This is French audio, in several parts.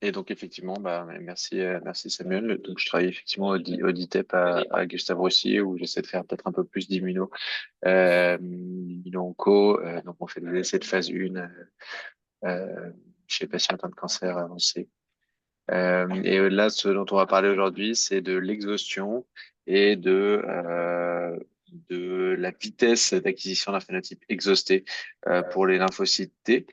Et donc, effectivement, merci Samuel. Donc, je travaille effectivement au DITEP à Gustave Roussy, où j'essaie de faire peut-être un peu plus d'immuno, immuno-onco. Donc, on fait des essais de phase 1 chez les patients atteints de cancer avancé. Et là, ce dont on va parler aujourd'hui, c'est de l'exhaustion et de la vitesse d'acquisition d'un phénotype exhausté pour les lymphocytes T.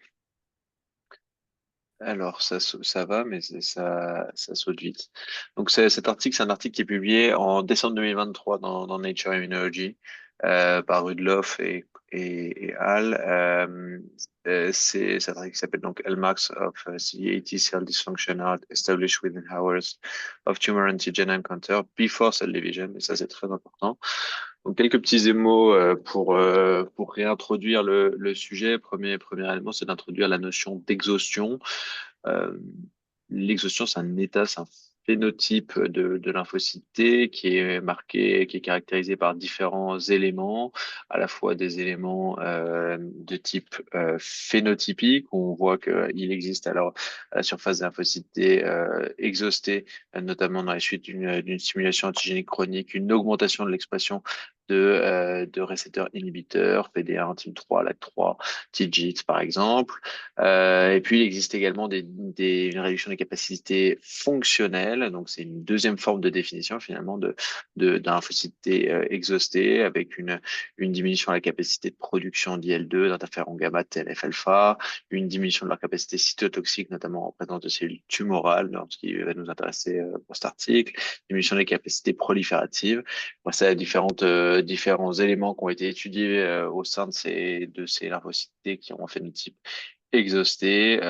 Alors, ça va, mais ça saute vite. Donc, cet article, c'est un article qui est publié en décembre 2023 dans Nature Immunology par Rudloff et Al. C'est cet article qui s'appelle donc Hallmarks of CD8 cell dysfunction are established within hours of tumor antigen encounter before cell division. Et ça, c'est très important. Donc, quelques petits émos pour réintroduire le sujet. Premier élément, c'est d'introduire la notion d'exhaustion. Euh, L'exhaustion, c'est un état, c'est un phénotype de lymphocyte T qui est marqué, qui est caractérisé par différents éléments, à la fois des éléments de type phénotypique, où on voit qu'il existe alors à la surface des lymphocytes T exhaustés, notamment dans les suites d'une stimulation antigénique chronique, une augmentation de l'expression de récepteurs inhibiteurs, PD1, TIM3, LAT3, TIGIT par exemple. Et puis, il existe également une réduction des capacités fonctionnelles. Donc, c'est une deuxième forme de définition finalement d'un lymphocyte T exhausté avec une diminution de la capacité de production d'IL-2, d'interféron gamma, TNF-alpha, une diminution de leur capacité cytotoxique, notamment en présence de cellules tumorales, ce qui va nous intéresser pour cet article, diminution des capacités prolifératives. Bon, ça, il y a différents éléments qui ont été étudiés au sein de ces lymphocytes T qui ont un phénotype exhausté,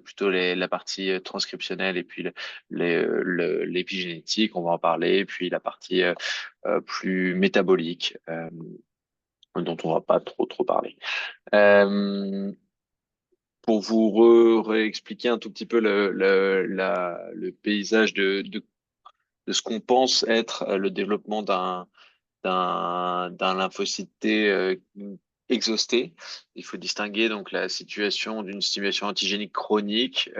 plutôt la partie transcriptionnelle et puis l'épigénétique, on va en parler, puis la partie plus métabolique, dont on va pas trop parler. Euh, pour vous réexpliquer un tout petit peu le paysage de ce qu'on pense être le développement d'un lymphocyte T exhausté. Il faut distinguer donc la situation d'une stimulation antigénique chronique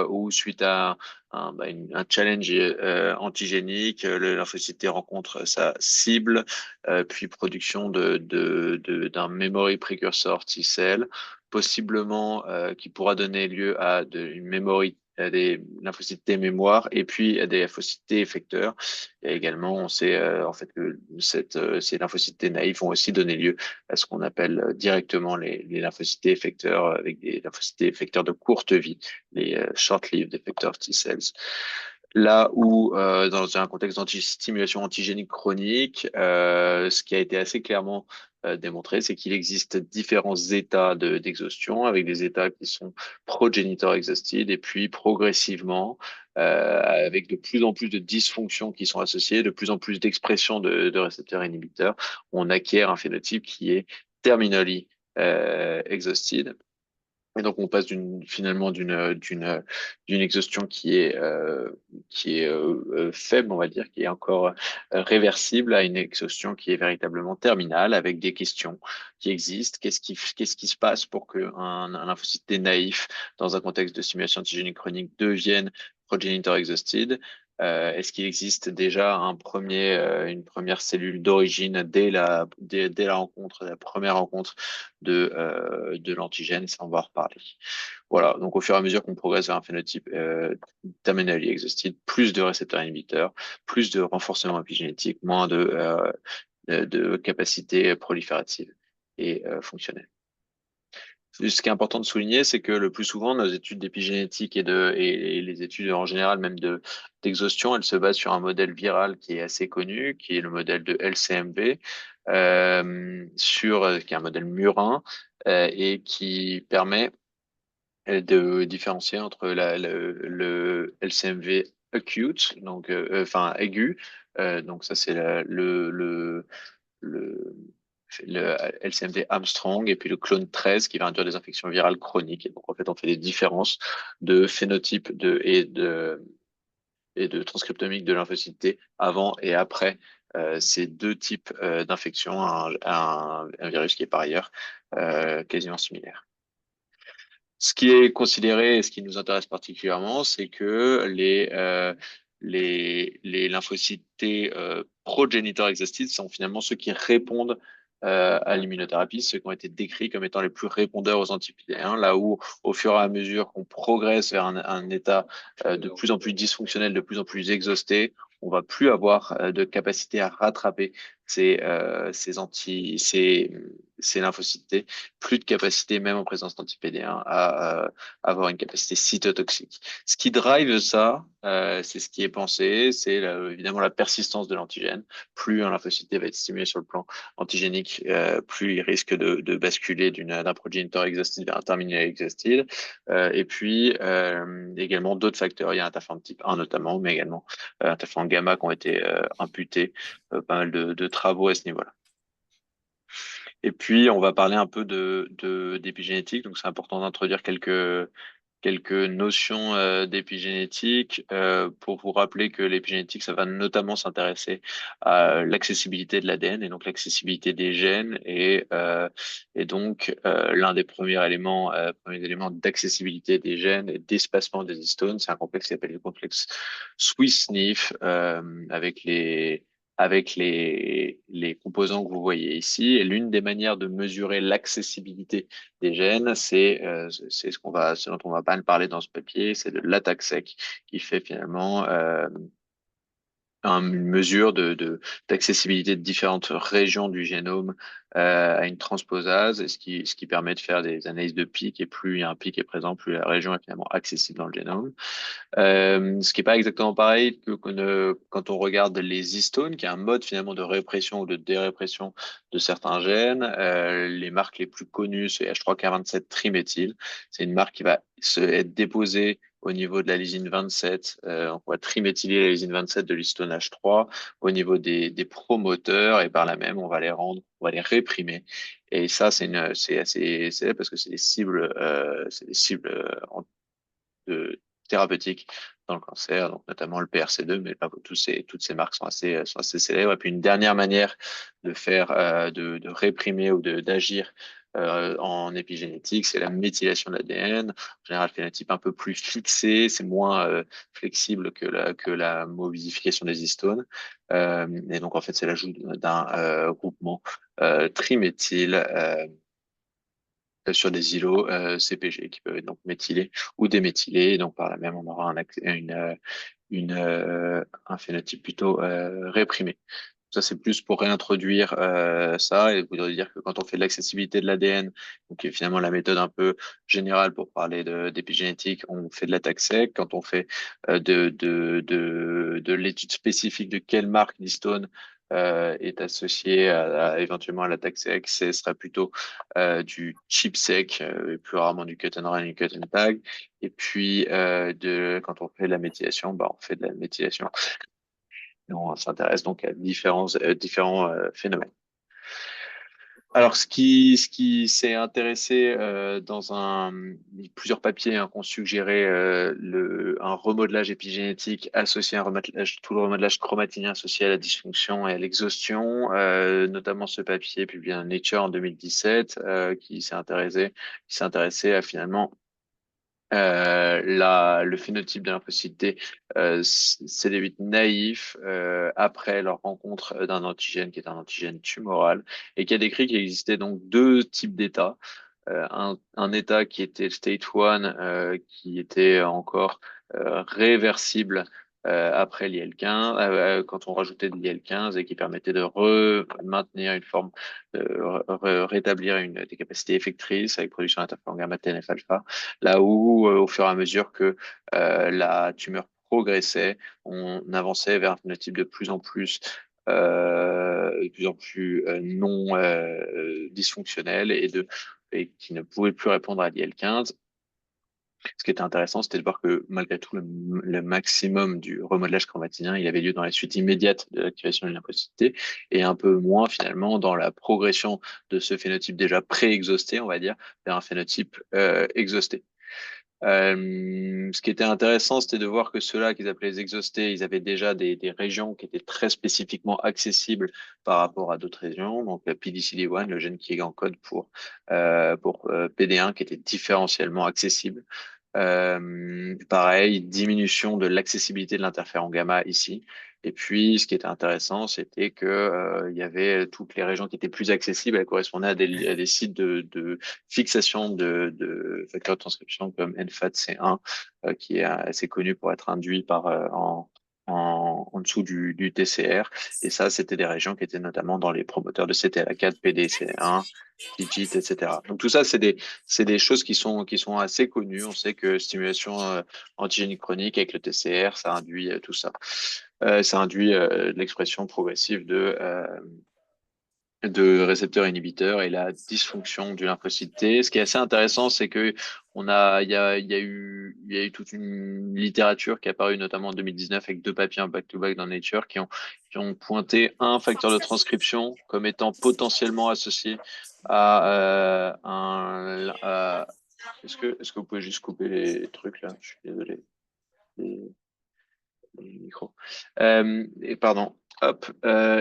où suite à un challenge antigénique, le lymphocyte T rencontre sa cible, puis production d'un memory precursor T-cell, possiblement qui pourra donner lieu à une memory à des lymphocytes T mémoire et puis à des lymphocytes T effecteurs. Et également, on sait en fait que ces lymphocytes T naïfs vont aussi donner lieu à ce qu'on appelle directement les lymphocytes T effecteurs avec des lymphocytes T effecteurs de courte vie, les short-lived effector T cells. Là où, dans un contexte d'antistimulation antigénique chronique, ce qui a été assez clairement démontré, c'est qu'il existe différents états d'exhaustion, avec des états qui sont progenitor exhausted, et puis progressivement, avec de plus en plus de dysfonctions qui sont associées, de plus en plus d'expression de récepteurs inhibiteurs, on acquiert un phénotype qui est terminally exhausted. Et donc, on passe finalement d'une exhaustion qui est faible, on va dire, qui est encore réversible, à une exhaustion qui est véritablement terminale, avec des questions qui existent. Qu'est-ce qui se passe pour un lymphocyte T naïf, dans un contexte de stimulation antigénique chronique, devienne progenitor exhausted? Est-ce qu'il existe déjà une première cellule d'origine dès la rencontre, la première rencontre de l'antigène? Ça, on va en reparler. Voilà, donc au fur et à mesure qu'on progresse vers un phénotype terminally exhausted, plus de récepteurs inhibiteurs, plus de renforcement épigénétique, moins de capacité proliférative et fonctionnelle. Ce qui est important de souligner, c'est que le plus souvent, nos études d'épigénétique et les études en général, même d'exhaustion, elles se basent sur un modèle viral qui est assez connu, qui est le modèle de LCMV, qui est un modèle murin, et qui permet de différencier entre le LCMV acute, donc enfin aigu, donc ça c'est le, le LCMV Armstrong et puis le clone 13 qui va induire des infections virales chroniques. Et donc, en fait, on fait des différences de phénotype et de transcriptomique de lymphocytes T avant et après ces deux types d'infections, un virus qui est par ailleurs quasiment similaire. Ce qui est considéré et ce qui nous intéresse particulièrement, c'est que les lymphocytes T progenitor exhausted sont finalement ceux qui répondent à l'immunothérapie, ceux qui ont été décrits comme étant les plus répondeurs aux anti-PD1, là où au fur et à mesure qu'on progresse vers un état de plus en plus dysfonctionnel, de plus en plus exhausté, on va plus avoir de capacité à rattraper ces lymphocytes T, plus de capacité, même en présence d'anti-PD1, à avoir une capacité cytotoxique. Ce qui drive ça, c'est ce qui est pensé, c'est évidemment la persistance de l'antigène. Plus un lymphocyte T va être stimulé sur le plan antigénique, plus il risque de basculer d'un progenitor exhausted vers un terminal exhausted. Et puis également d'autres facteurs, il y a interféron type 1 notamment, mais également interféron gamma qui ont été imputés, pas mal de travaux à ce niveau-là. Et puis, on va parler un peu d'épigénétique. Donc, c'est important d'introduire quelques notions d'épigénétique pour vous rappeler que l'épigénétique, ça va notamment s'intéresser à l'accessibilité de l'ADN et donc l'accessibilité des gènes et donc l'un des premiers éléments d'accessibilité des gènes et d'espacement des histones, c'est un complexe qui s'appelle le complexe Swiss-Nif avec les composants que vous voyez ici. Et l'une des manières de mesurer l'accessibilité des gènes, c'est ce dont on va pas parler dans ce papier, c'est de l'attaque sec qui fait finalement une mesure d'accessibilité de différentes régions du génome à une transposase, et ce qui permet de faire des analyses de pics, et plus il y a un pic est présent, plus la région est finalement accessible dans le génome. Ce qui est pas exactement pareil quand on regarde les histones, qui est un mode finalement de répression ou de dérépression de certains gènes. Les marques les plus connues, c'est H3K27 triméthyle. C'est une marque qui va être déposée au niveau de la lysine 27. On va triméthyler la lysine 27 de l'histone H3 au niveau des promoteurs, et par là même, on va les réprimer. Et ça, c'est assez célèbre parce que c'est des cibles de thérapeutiques dans le cancer, donc notamment le PRC2, mais pas toutes ces marques sont assez célèbres. Et puis une dernière manière de réprimer ou d'agir en épigénétique, c'est la méthylation de l'ADN. En général, phénotype un peu plus fixé, c'est moins flexible que la modification des histones. Et donc, en fait, c'est l'ajout d'un groupement triméthyle sur des îlots CPG qui peuvent être donc méthylés ou déméthylés. Donc par là même, on aura un phénotype plutôt réprimé. Ça, c'est plus pour réintroduire ça et vous dire que quand on fait de l'accessibilité de l'ADN, donc qui est finalement la méthode un peu générale pour parler d'épigénétique, on fait de l'attaque sec. Quand on fait de l'étude spécifique de quelle marque d'histone est associée éventuellement à l'attaque sec, ce serait plutôt du chip sec, et plus rarement du cut and run et cut and tag. Et puis, quand on fait de la méthylation, on fait de la méthylation. Et on s'intéresse donc à différents phénomènes. Alors, ce qui s'est intéressé plusieurs papiers qui ont suggéré un remodelage épigénétique associé à tout le remodelage chromatinien associé à la dysfonction et à l'exhaustion, notamment ce papier publié dans Nature en 2017, qui s'est intéressé à finalement le phénotype de lymphocyte T CD8 naïf après leur rencontre d'un antigène qui est un antigène tumoral, et qui a décrit qu'il existait donc deux types d'états. Un état qui était le state 1, qui était encore réversible après l'IL-15, quand on rajoutait de l'IL-15, et qui permettait de maintenir une forme, rétablir des capacités effectrices avec production d'interféron gamma TNF-alpha, là où au fur et à mesure que la tumeur progressait, on avançait vers un phénotype de plus en plus non dysfonctionnel et qui ne pouvait plus répondre à l'IL-15. Ce qui était intéressant, c'était de voir que malgré tout, le maximum du remodelage chromatinien, il avait lieu dans la suite immédiate de l'activation de lymphocyte T, et un peu moins finalement dans la progression de ce phénotype déjà pré-exhausté, on va dire, vers un phénotype exhausté. Ce qui était intéressant, c'était de voir que ceux-là qu'ils appelaient les exhaustés, ils avaient déjà des régions qui étaient très spécifiquement accessibles par rapport à d'autres régions. Donc, la PDCD1, le gène qui est en code pour PD1, qui était différentiellement accessible. Pareil, diminution de l'accessibilité de l'interféron gamma ici. Et puis, ce qui était intéressant, c'était que il y avait toutes les régions qui étaient plus accessibles. Elles correspondaient à des sites de fixation de facteurs de transcription comme NFAT-C1, qui est assez connu pour être induit en dessous du TCR. Et ça, c'était des régions qui étaient notamment dans les promoteurs de CTLA4, PDC1, TIGIT, etc. Donc tout ça, c'est des choses qui sont assez connues. On sait que stimulation antigénique chronique avec le TCR, ça induit tout ça. Ça induit l'expression progressive de récepteurs inhibiteurs et la dysfonction du lymphocyte T. Ce qui est assez intéressant, c'est que il y a eu toute une littérature qui est apparue notamment en 2019 avec deux papiers en back-to-back dans Nature qui ont pointé un facteur de transcription comme étant potentiellement associé à est-ce que vous pouvez juste couper les trucs là? Je suis désolé. Les- le micro. Et pardon. Hop.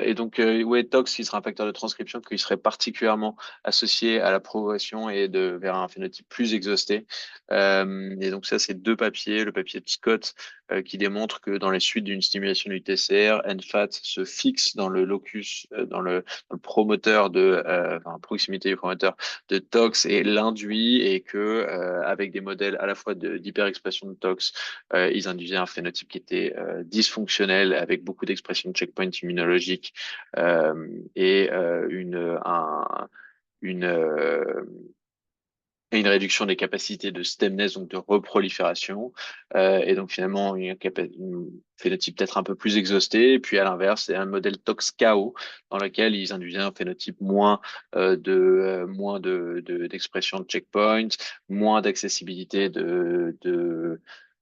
Et donc, ouais, TOX, qui sera un facteur de transcription qui serait particulièrement associé à la progression et vers un phénotype plus exhausté. Et donc, ça, c'est deux papiers. Le papier de Scott qui démontre que dans les suites d'une stimulation du TCR, NFAT se fixe dans le locus, dans le promoteur enfin, proximité du promoteur de TOX et l'induit et que avec des modèles à la fois d'hyperexpression de TOX ils induisaient un phénotype qui était dysfonctionnel avec beaucoup d'expression de checkpoint immunologique et une, euh, une réduction des capacités de stemness, donc de reprolifération, et donc finalement une phénotype peut-être un peu plus exhausté. Et puis à l'inverse, c'est un modèle tox-KO dans lequel ils induisaient un phénotype d'expression de checkpoint, moins d'accessibilité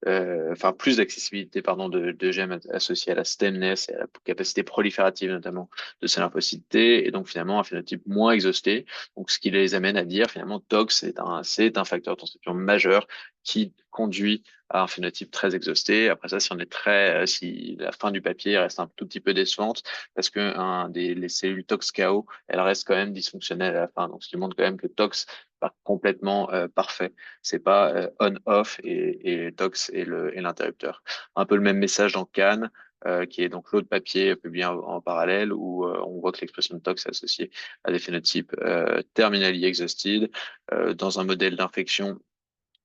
enfin plus d'accessibilité pardon de gènes associés à la stemness et à la capacité proliférative notamment de ces lymphocytes T, et donc finalement un phénotype moins exhausté. Donc, ce qui les amène à dire, finalement, TOX c'est un facteur de transcription majeur qui conduit à un phénotype très exhausté. Après ça, si la fin du papier reste un tout petit peu décevante, parce que les cellules TOX-KO, elles restent quand même dysfonctionnelles à la fin. Donc, ce qui montre quand même que TOX pas complètement parfait. C'est pas on-off et TOX et l'interrupteur. Un peu le même message dans Cannes, qui est donc l'autre papier publié en parallèle, où on voit que l'expression de TOX est associée à des phénotypes terminally exhausted. Dans un modèle d'infection,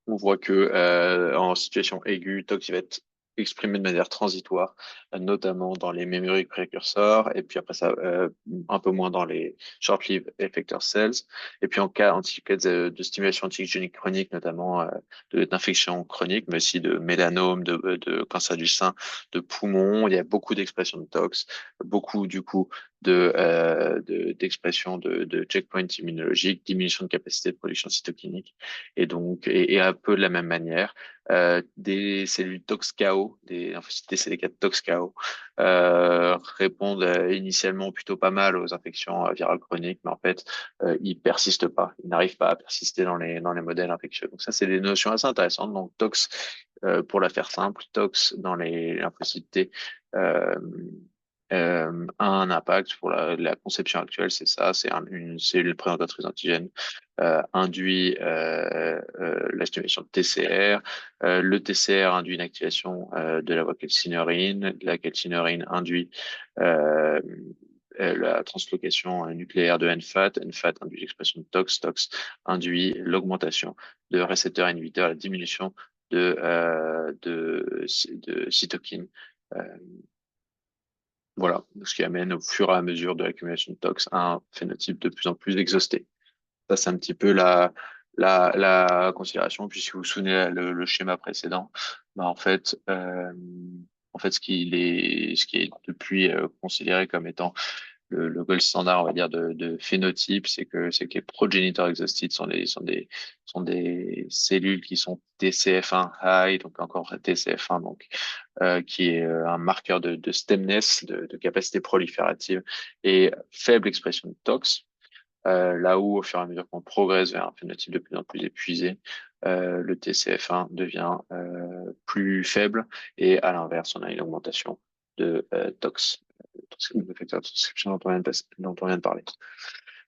on voit que en situation aiguë, TOX va être exprimé de manière transitoire, notamment dans les memory précurseurs, et puis après ça, un peu moins dans les short-lived effector cells. Et puis en cas de stimulation antigénique chronique, notamment d'infection chronique, mais aussi de mélanome, de cancer du sein, de poumon, il y a beaucoup d'expression de TOX, beaucoup du coup d'expression de checkpoint immunologique, diminution de capacité de production cytokinique. Et donc, et un peu de la même manière, des cellules TOX-KO, des lymphocytes TCD4 TOX-KO, répondent initialement plutôt pas mal aux infections virales chroniques, mais en fait, ils persistent pas, ils n'arrivent pas à persister dans les modèles infectieux. Donc ça, c'est des notions assez intéressantes. Donc TOX, pour la faire simple, TOX dans les lymphocytes T, euh, a un impact pour la conception actuelle, c'est ça, c'est une cellule présentatrice d'antigène induit la stimulation de TCR. Le TCR induit une activation de la voie calcineurin. La calcineurin induit euh, la translocation nucléaire de NFAT. NFAT induit l'expression de TOX. TOX induit l'augmentation de récepteurs inhibiteurs, la diminution de cytokines. Euh, voilà, ce qui amène au fur et à mesure de l'accumulation de tox à un phénotype de plus en plus exhausté. Ça, c'est un petit peu la considération. Puis, si vous vous souvenez le schéma précédent, bah, en fait, ce qui est depuis considéré comme étant le gold standard, on va dire, de phénotype, c'est que les progéniteurs exhausted sont des cellules qui sont TCF1 high, donc encore TCF1, donc qui est un marqueur de stemness, de capacité proliférative et faible expression de tox. Là où, au fur et à mesure qu'on progresse vers un phénotype de plus en plus épuisé, le TCF1 devient plus faible et à l'inverse, on a une augmentation de TOX, le facteur de transcription dont on vient de parler.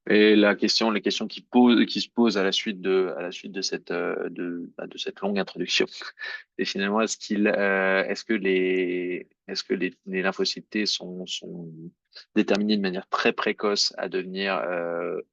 Et les questions qui se posent à la suite de de cette longue introduction, c'est finalement est-ce que les lymphocytes T sont déterminés de manière très précoce à devenir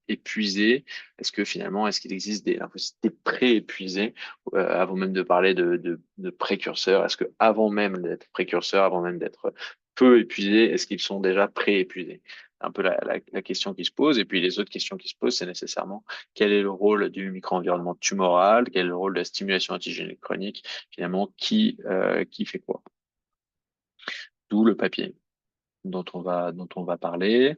épuisés? Est-ce qu'il existe des lymphocytes T pré-épuisés avant même de parler de précurseurs? Est-ce que avant même d'être précurseurs, avant même d'être peu épuisés, est-ce qu'ils sont déjà pré-épuisés? Un peu la question qui se pose. Et puis les autres questions qui se posent, c'est nécessairement quel est le rôle du micro-environnement tumoral, quel est le rôle de la stimulation antigénique chronique, finalement, qui fait quoi. D'où le papier dont on va parler.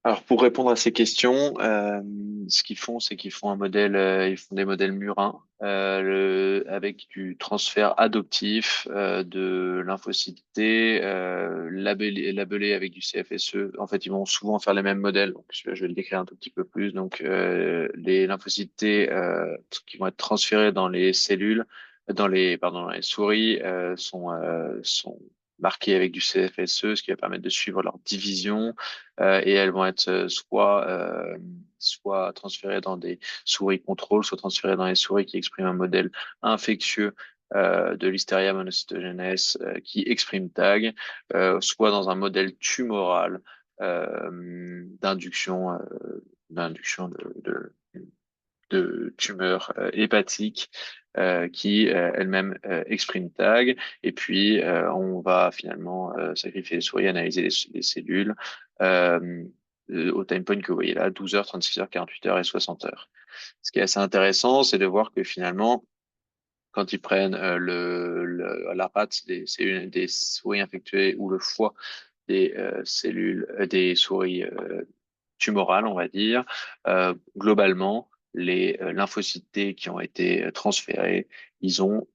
Alors pour répondre à ces questions, ce qu'ils font, c'est qu'ils font ils font des modèles murins avec du transfert adoptif de lymphocytes T, labellés avec du CFSE. En fait, ils vont souvent faire les mêmes modèles. Donc, je vais le décrire un tout petit peu plus. Donc, les lymphocytes T qui vont être transférés dans les cellules, dans les souris, sont marqués avec du CFSE, ce qui va permettre de suivre leur division et elles vont être soit transférées dans des souris contrôle, soit transférées dans les souris qui expriment un modèle infectieux de Listeria monocytogenes qui exprime TAG, soit dans un modèle tumoral d'induction d'induction de tumeurs hépatiques qui elle-même expriment TAG. Et puis, on va finalement sacrifier les souris, analyser les cellules euh, au time point que vous voyez là, 12 heures, 36 heures, 48 heures et 60 heures. Ce qui est assez intéressant, c'est de voir que finalement, quand ils prennent la rate des souris infectées ou le foie des souris tumorales, on va dire, globalement, les lymphocytes T qui ont été transférés, ils ont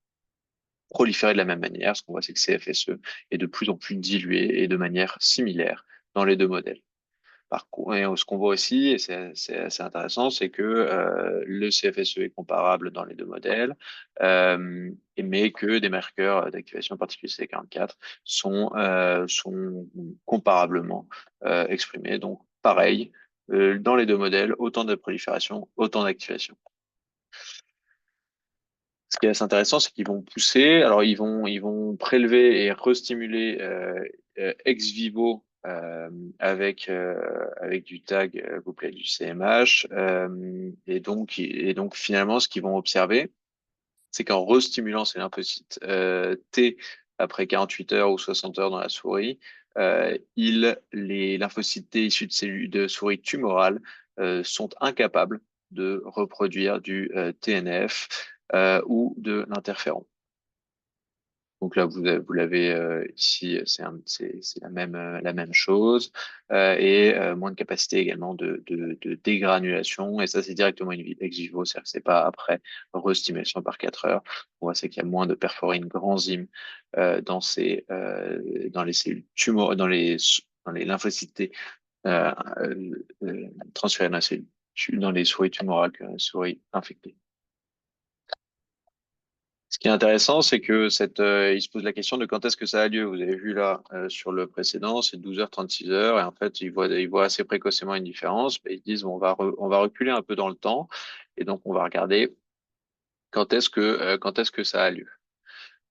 proliféré de la même manière. Ce qu'on voit, c'est que CFSE est de plus en plus dilué et de manière similaire dans les deux modèles. Par contre, et ce qu'on voit aussi, et c'est assez intéressant, c'est que le CFSE est comparable dans les deux modèles, mais que des marqueurs d'activation particulier CD44 sont comparablement exprimés. Donc, pareil, dans les deux modèles, autant de prolifération, autant d'activation. Ce qui est assez intéressant, c'est qu'ils vont pousser, alors ils vont prélever et restimuler ex vivo avec du tag couplé à du CMH. Et donc finalement, ce qu'ils vont observer, c'est qu'en restimulant ces lymphocytes T après 48 heures ou 60 heures dans la souris, les lymphocytes T issus de cellules de souris tumorales sont incapables de reproduire du TNF ou de l'interféron. Donc là, vous l'avez ici, c'est la même chose et moins de capacité également de dégranulation. Et ça, c'est directement ex vivo, c'est-à-dire que c'est pas après restimulation par 4 heures. On voit c'est qu'il y a moins de perforine granzyme dans les cellules tumorales, dans les lymphocytes euh, transférés dans les souris tumorales que dans les souris infectées. Ce qui est intéressant, c'est que il se pose la question de quand est-ce que ça a lieu. Vous avez vu là sur le précédent, c'est 12 heures, 36 heures, et en fait, ils voient assez précocement une différence. Mais ils disent, bon, on va reculer un peu dans le temps, et donc on va regarder quand est-ce que ça a lieu.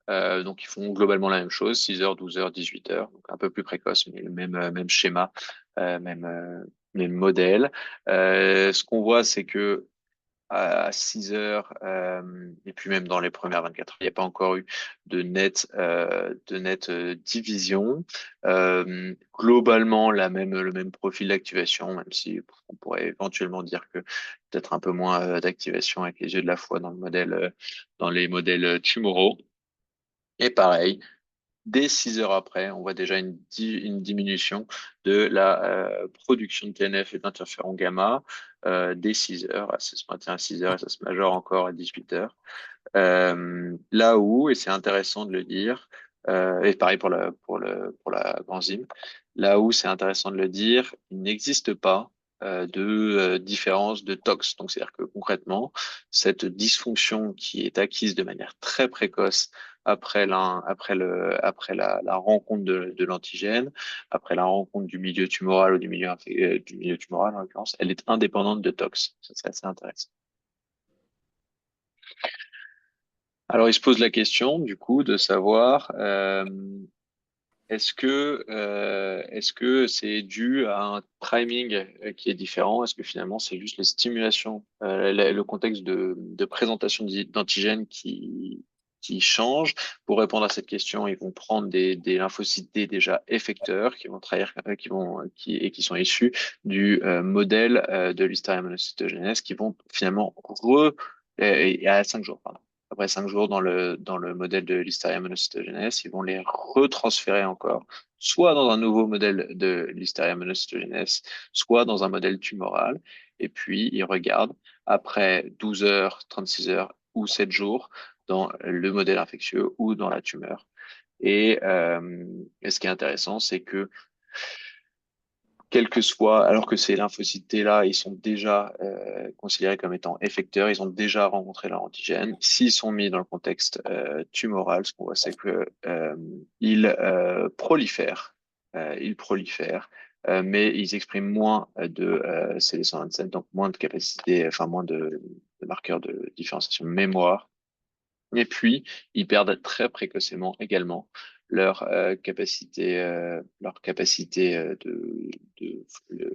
Donc ils font globalement la même chose, 6 heures, 12 heures, 18 heures, donc un peu plus précoce, mais le même schéma, euh, même, euh, même modèle. Ce qu'on voit, c'est que à 6 heures, et puis même dans les premières 24 heures, il n'y a pas encore eu de nette division. Globalement, le même profil d'activation, même si on pourrait éventuellement dire que peut-être un peu moins d'activation avec les yeux de la foi dans les modèles tumoraux. Et pareil, dès 6 heures après, on voit déjà une diminution de la production de TNF et d'interféron gamma dès 6 heures. Ça se maintient à 6 heures et ça se majore encore à 18 heures. Là où, et c'est intéressant de le dire, et pareil pour la granzyme, là où c'est intéressant de le dire, il n'existe pas de différence de tox. Donc, c'est-à-dire que concrètement, cette dysfonction qui est acquise de manière très précoce après la rencontre de l'antigène, après la rencontre du milieu tumoral ou du milieu tumoral en l'occurrence, elle est indépendante de tox. Ça, c'est assez intéressant. Alors, il se pose la question, du coup, de savoir est-ce que c'est dû à un timing qui est différent? Est-ce que finalement c'est juste les stimulations, le contexte de présentation d'antigènes qui change? Pour répondre à cette question, ils vont prendre des lymphocytes T déjà effecteurs qui vont trahir, et qui sont issus du modèle de l'hystéria monocytogénèse qui vont finalement et à 5 jours, pardon. Après 5 jours dans le modèle de l'hystéria monocytogénèse, ils vont les retransférer encore, soit dans un nouveau modèle de l'hystéria monocytogénèse, soit dans un modèle tumoral. Et puis, ils regardent après 12 heures, 36 heures ou 7 jours dans le modèle infectieux ou dans la tumeur. Et ce qui est intéressant, c'est que quel que soit, alors que ces lymphocytes T-là, ils sont déjà considérés comme étant effecteurs, ils ont déjà rencontré leur antigène. S'ils sont mis dans le contexte tumoral, ce qu'on voit, c'est que ils prolifèrent, mais ils expriment moins de CD127, donc moins de capacité, enfin moins de marqueurs de différenciation mémoire. Et puis, ils perdent très précocement également leur capacité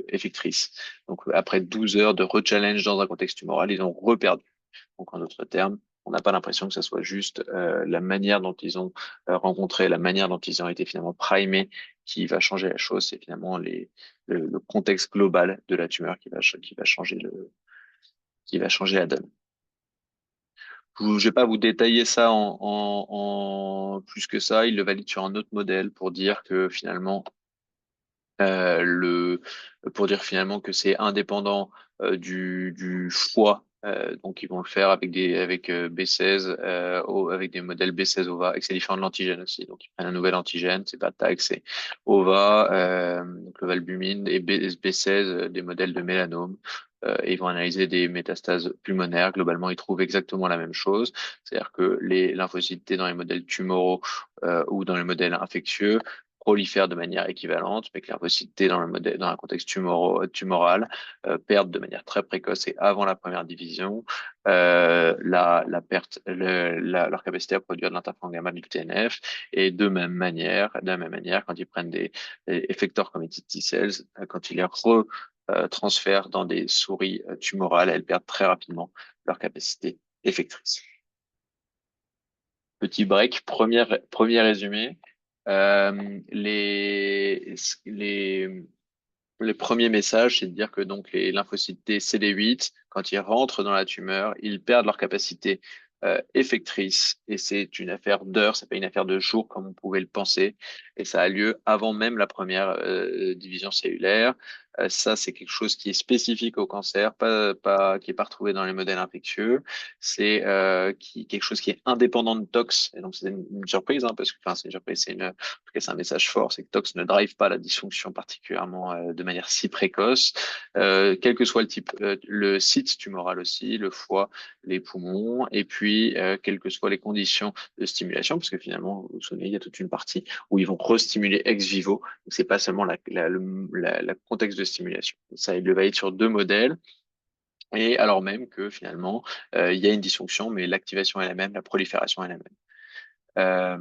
effectrice. Donc, après 12 heures de rechallenge dans un contexte tumoral, ils ont reperdu. Donc, en d'autres termes, on n'a pas l'impression que ce soit juste la manière dont ils ont rencontré, la manière dont ils ont été finalement primés qui va changer la chose. C'est finalement le contexte global de la tumeur qui va changer la donne. Je ne vais pas vous détailler ça en plus que ça. Il le valide sur un autre modèle euh, le, pour dire finalement que c'est indépendant du foie. Donc ils vont le faire avec B16, avec des modèles B16 OVA, et que c'est différent de l'antigène aussi. Donc ils prennent un nouvel antigène, c'est pas TAC, c'est OVA, donc le valbumine, et B16, des modèles de mélanome. Et ils vont analyser des métastases pulmonaires. Globalement, ils trouvent exactement la même chose. C'est-à-dire que les lymphocytes T dans les modèles tumoraux ou dans les modèles infectieux prolifèrent de manière équivalente, mais que les lymphocytes T dans un contexte tumoral perdent de manière très précoce et avant la première division leur capacité à produire de l'interféron gamma du TNF. Et de la même manière, quand ils prennent des effecteurs comme les T-cells, quand ils les transfèrent dans des souris tumorales, elles perdent très rapidement leur capacité effectrice. Petit break, premier résumé. Le premier message, c'est de dire que donc les lymphocytes T CD8, quand ils rentrent dans la tumeur, ils perdent leur capacité effectrice. Et c'est une affaire d'heures, c'est pas une affaire de jours comme on pouvait le penser. Et ça a lieu avant même la première division cellulaire. Ça, c'est quelque chose qui est spécifique au cancer, qui est pas retrouvé dans les modèles infectieux. C'est quelque chose qui est indépendant de tox. Et donc, c'est une surprise, hein, parce que, enfin, c'est une surprise, en tout cas, c'est un message fort, c'est que tox ne drive pas la dysfonction particulièrement de manière si précoce, quel que soit le type, le site tumoral aussi, le foie, les poumons, et puis quelles que soient les conditions de stimulation, parce que finalement, vous vous souvenez, il y a toute une partie où ils vont restimuler ex vivo, donc c'est pas seulement la contexte de stimulation. Ça, il le valide sur 2 modèles. Et alors même que finalement, il y a une dysfonction, mais l'activation est la même, la prolifération est la même. Euh,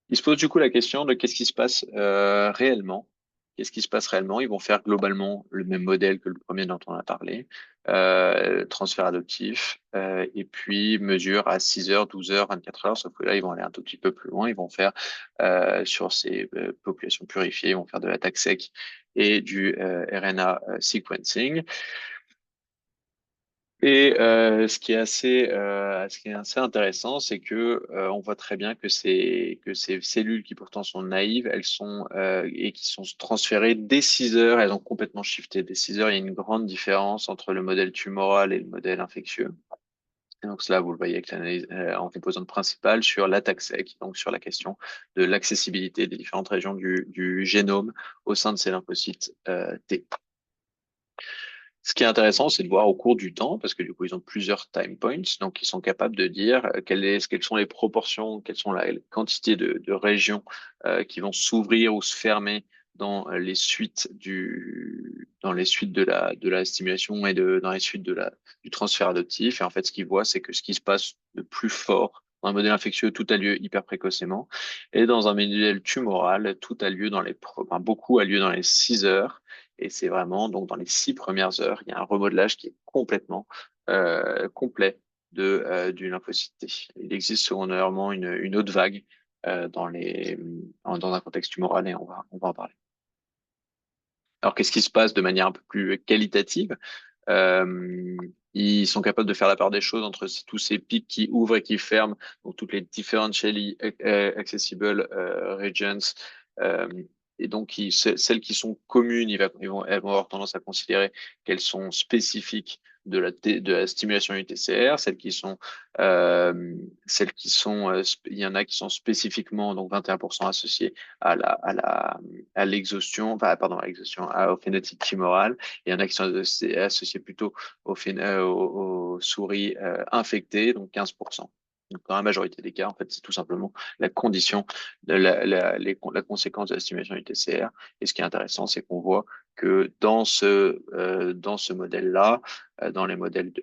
il se pose du coup la question de qu'est-ce qui se passe réellement. Qu'est-ce qui se passe réellement? Ils vont faire globalement le même modèle que le premier dont on a parlé, transfert adoptif, et puis mesure à 6 heures, 12 heures, 24 heures, sauf que là, ils vont aller un tout petit peu plus loin. Ils vont faire sur ces populations purifiées, ils vont faire de l'attaque sec et du RNA sequencing. Et ce qui est assez intéressant, c'est que on voit très bien que ces cellules qui pourtant sont naïves, elles sont et qui sont transférées dès 6 heures, elles ont complètement shifté. Dès 6 heures, il y a une grande différence entre le modèle tumoral et le modèle infectieux. Et donc cela, vous le voyez avec l'analyse en composante principale sur l'attaque sec, donc sur la question de l'accessibilité des différentes régions du génome au sein de ces lymphocytes T. Ce qui est intéressant, c'est de voir au cours du temps, parce que du coup, ils ont plusieurs time points, donc ils sont capables de dire quelles sont les proportions, quelles sont la quantité de régions qui vont s'ouvrir ou se fermer dans les suites dans les suites de la stimulation et dans les suites du transfert adoptif. Et en fait, ce qu'ils voient, c'est que ce qui se passe de plus fort dans un modèle infectieux, tout a lieu hyper précocement, et dans un modèle tumoral, tout a lieu enfin, beaucoup a lieu dans les 6 heures. Et c'est vraiment, donc, dans les 6 premières heures, il y a un remodelage qui est complètement complet du lymphocyte T. Il existe secondairement une autre vague dans un contexte tumoral et on va en parler. Alors, qu'est-ce qui se passe de manière un peu plus qualitative? Ils sont capables de faire la part des choses entre tous ces pics qui ouvrent et qui ferment, donc toutes les differentially accessible regions. Euh, et donc, celles qui sont communes, elles vont avoir tendance à considérer qu'elles sont spécifiques de la stimulation UTCR. Il y en a qui sont spécifiquement, donc 21% associées à l'exhaustion, enfin, pardon, à l'exhaustion, au phénotype tumoral. Il y en a qui sont associés plutôt aux souris infectées, donc 15%. Donc, dans la majorité des cas, en fait, c'est tout simplement la condition, la conséquence de la stimulation du TCR. Et ce qui est intéressant, c'est qu'on voit que dans ce modèle-là, dans les modèles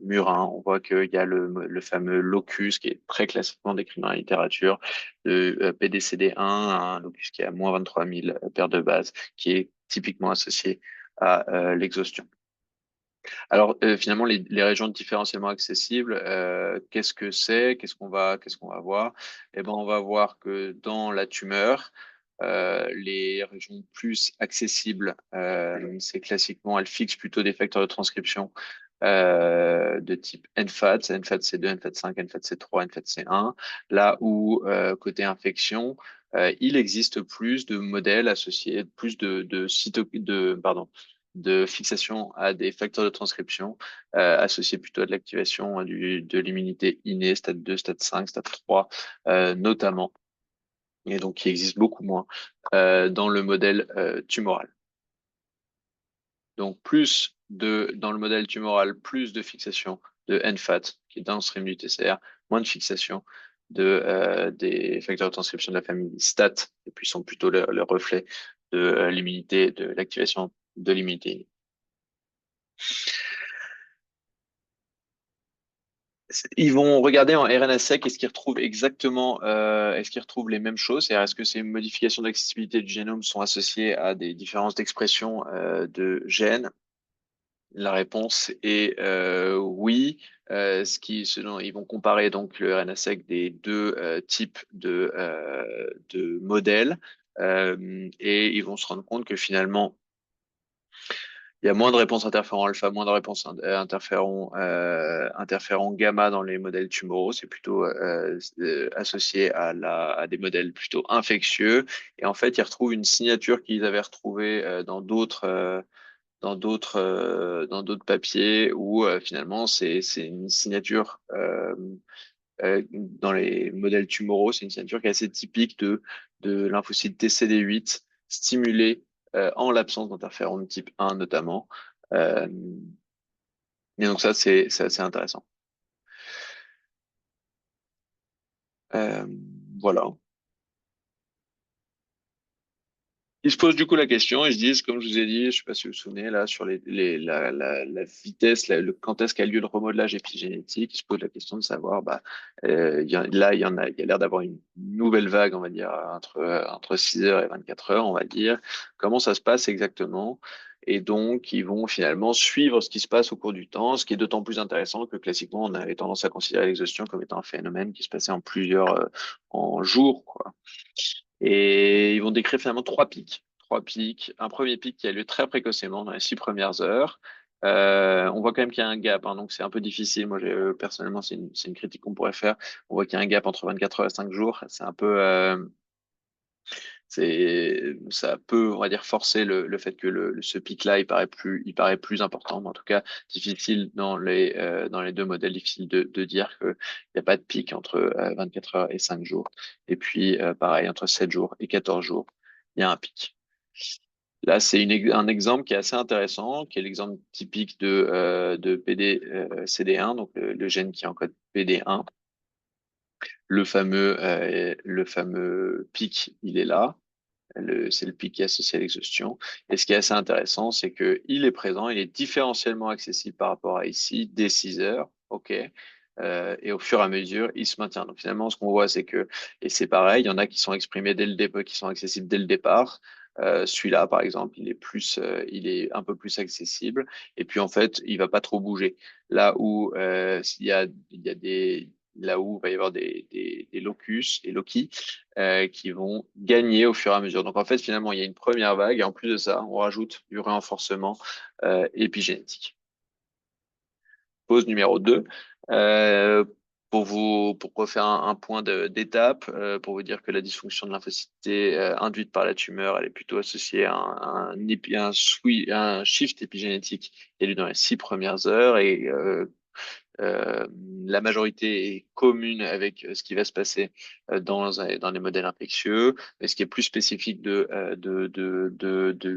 murins, on voit qu'il y a le fameux locus qui est très classiquement décrit dans la littérature, de PDCD1, un locus qui est à moins 23 000 paires de bases, qui est typiquement associé à l'exhaustion. Alors finalement, les régions différentiellement accessibles, qu'est-ce que c'est? Qu'est-ce qu'on va voir? Eh ben, on va voir que dans la tumeur, les régions plus accessibles, c'est classiquement, elles fixent plutôt des facteurs de transcription de type NFAT, NFAT-C2, NFAT5, NFAT-C3, NFAT-C1, là où côté infection, il existe plus de modèles associés, plus de fixation à des facteurs de transcription associés plutôt à de l'activation de l'immunité innée, stade 2, stade 5, stade 3 notamment, et donc qui existe beaucoup moins dans le modèle tumoral. Donc dans le modèle tumoral, plus de fixation de NFAT, qui est downstream du TCR, moins de fixation des facteurs de transcription de la famille STAT, et puis sont plutôt le reflet de l'immunité, de l'activation de l'immunité innée. Ils vont regarder en RNA-seq est-ce qu'ils retrouvent exactement, est-ce qu'ils retrouvent les mêmes choses, c'est-à-dire est-ce que ces modifications d'accessibilité du génome sont associées à des différences d'expression de gènes? La réponse est oui. Selon, ils vont comparer donc le RNA-seq des deux types de modèles et ils vont se rendre compte que finalement il y a moins de réponses interféron alpha, moins de réponses interféron gamma dans les modèles tumoraux. C'est plutôt associé à des modèles plutôt infectieux. Et en fait, ils retrouvent une signature qu'ils avaient retrouvée dans d'autres papiers où finalement c'est une signature dans les modèles tumoraux, c'est une signature qui est assez typique de lymphocyte TCD8 stimulé en l'absence d'interféron de type 1 notamment. Euh, et donc ça, c'est assez intéressant. Euh, voilà. Ils se posent du coup la question, ils se disent, comme je vous ai dit, je ne sais pas si vous vous souvenez, là, sur la vitesse, quand est-ce qu'a lieu le remodelage épigénétique, ils se posent la question de savoir, bah, il y a l'air d'avoir une nouvelle vague, on va dire, entre 6 heures et 24 heures, on va dire. Comment ça se passe exactement? Et donc, ils vont finalement suivre ce qui se passe au cours du temps, ce qui est d'autant plus intéressant que classiquement, on avait tendance à considérer l'exhaustion comme étant un phénomène qui se passait en jours, quoi. Et ils vont décrire finalement trois pics. Trois pics. Un premier pic qui a lieu très précocement dans les 6 premières heures. On voit quand même qu'il y a un gap, hein, donc c'est un peu difficile. Moi, personnellement, c'est une critique qu'on pourrait faire. On voit qu'il y a un gap entre 24 heures et 5 jours. Ça peut, on va dire, forcer le fait que ce pic-là, il paraît plus important, mais en tout cas, difficile dans les deux modèles, difficile de dire qu'il n'y a pas de pic entre 24 heures et 5 jours. Et puis, pareil, entre 7 jours et 14 jours, il y a un pic. Là, c'est un exemple qui est assez intéressant, qui est l'exemple typique de CD1, donc le gène qui encode PD1. Le fameux pic, il est là. C'est le pic qui est associé à l'exhaustion. Et ce qui est assez intéressant, c'est qu'il est présent, il est différentiellement accessible par rapport à ici, dès 6 heures, OK. Et au fur et à mesure, il se maintient. Donc finalement, ce qu'on voit, c'est que, et c'est pareil, il y en a qui sont exprimés dès le départ, qui sont accessibles dès le départ. Celui-là, par exemple, il est un peu plus accessible. Et puis en fait, il va pas trop bouger. Là où il y a là où il va y avoir des locus et loci qui vont gagner au fur et à mesure. Donc en fait, finalement, il y a une première vague et en plus de ça, on rajoute du renforcement épigénétique. Pause numéro 2. Euh, pour refaire un point d'étape, pour vous dire que la dysfonction de lymphocyté induite par la tumeur, elle est plutôt associée à un shift épigénétique qui a lieu dans les 6 premières heures et euh, la majorité est commune avec ce qui va se passer dans les modèles infectieux, mais ce qui est plus spécifique de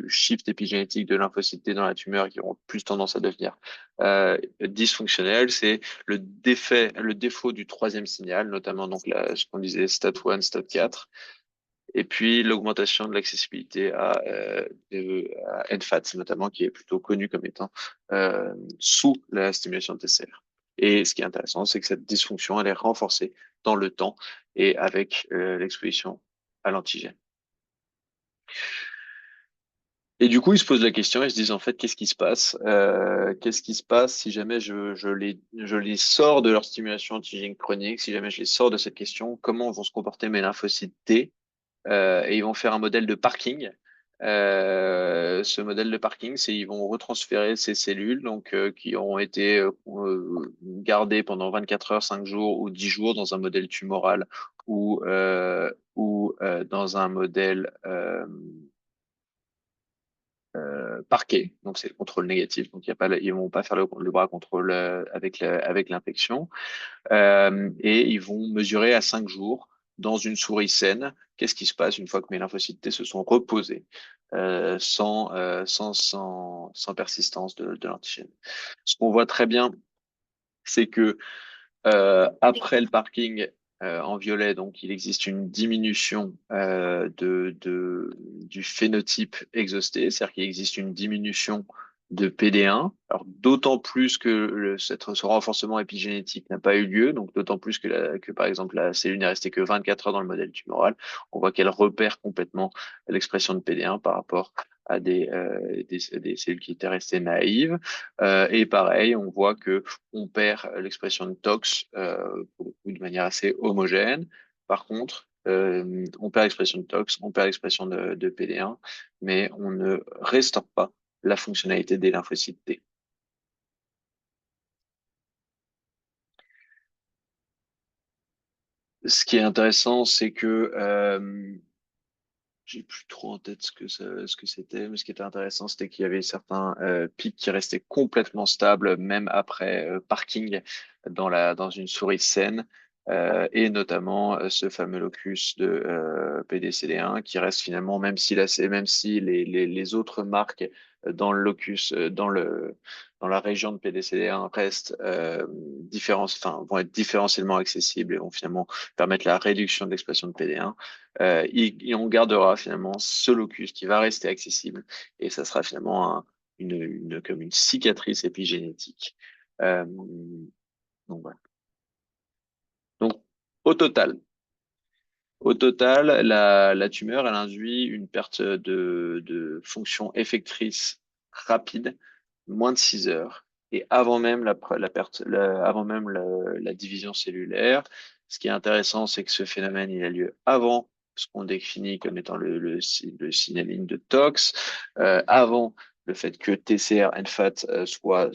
shift épigénétique de lymphocytes T dans la tumeur qui auront plus tendance à devenir dysfonctionnels, c'est le défaut du troisième signal, notamment donc ce qu'on disait STAT1, STAT4, et puis l'augmentation de l'accessibilité à NFAT, notamment, qui est plutôt connu comme étant sous la stimulation de TCR. Et ce qui est intéressant, c'est que cette dysfonction, elle est renforcée dans le temps et avec l'exposition à l'antigène. Et du coup, ils se posent la question, ils se disent en fait, qu'est-ce qui se passe? Qu'est-ce qui se passe si jamais je les sors de leur stimulation antigénique chronique, si jamais je les sors de cette question, comment vont se comporter mes lymphocytes T? Et ils vont faire un modèle de parking. Ce modèle de parking, c'est ils vont retransférer ces cellules donc qui ont été gardées pendant 24 heures, 5 jours ou 10 jours dans un modèle tumoral ou dans un modèle parquet. Donc c'est le contrôle négatif. Donc il y a pas, ils vont pas faire le bras contrôle avec l'infection. Et ils vont mesurer à 5 jours dans une souris saine qu'est-ce qui se passe une fois que mes lymphocytes T se sont reposés sans persistance de l'antigène. Ce qu'on voit très bien, c'est que après le parking en violet, donc il existe une diminution du phénotype exhausté, c'est-à-dire qu'il existe une diminution de PD1. Alors d'autant plus que ce renforcement épigénétique n'a pas eu lieu, donc d'autant plus que par exemple la cellule n'est restée que 24 heures dans le modèle tumoral, on voit qu'elle repère complètement l'expression de PD1 par rapport à des cellules qui étaient restées naïves. Et pareil, on voit que on perd l'expression de tox pour le coup, de manière assez homogène. Par contre, on perd l'expression de tox, on perd l'expression de PD1, mais on ne restaure pas la fonctionnalité des lymphocytes T. Ce qui est intéressant, c'est que j'ai plus trop en tête ce que c'était, mais ce qui était intéressant, c'était qu'il y avait certains pics qui restaient complètement stables, même après parking dans une souris saine, et notamment ce fameux locus de PDCD1 qui reste finalement, même si les autres marques dans le locus, dans la région de PDCD1 restent enfin, vont être différentiellement accessibles et vont finalement permettre la réduction de l'expression de PD1 on gardera finalement ce locus qui va rester accessible et ça sera finalement comme une cicatrice épigénétique. Euh, donc, voilà. Donc, au total, la tumeur, elle induit une perte de fonction effectrice rapide, moins de 6 heures, et avant même avant même la division cellulaire. Ce qui est intéressant, c'est que ce phénomène, il a lieu avant ce qu'on définit comme étant le signaling de tox, avant le fait que TCR, NFAT soit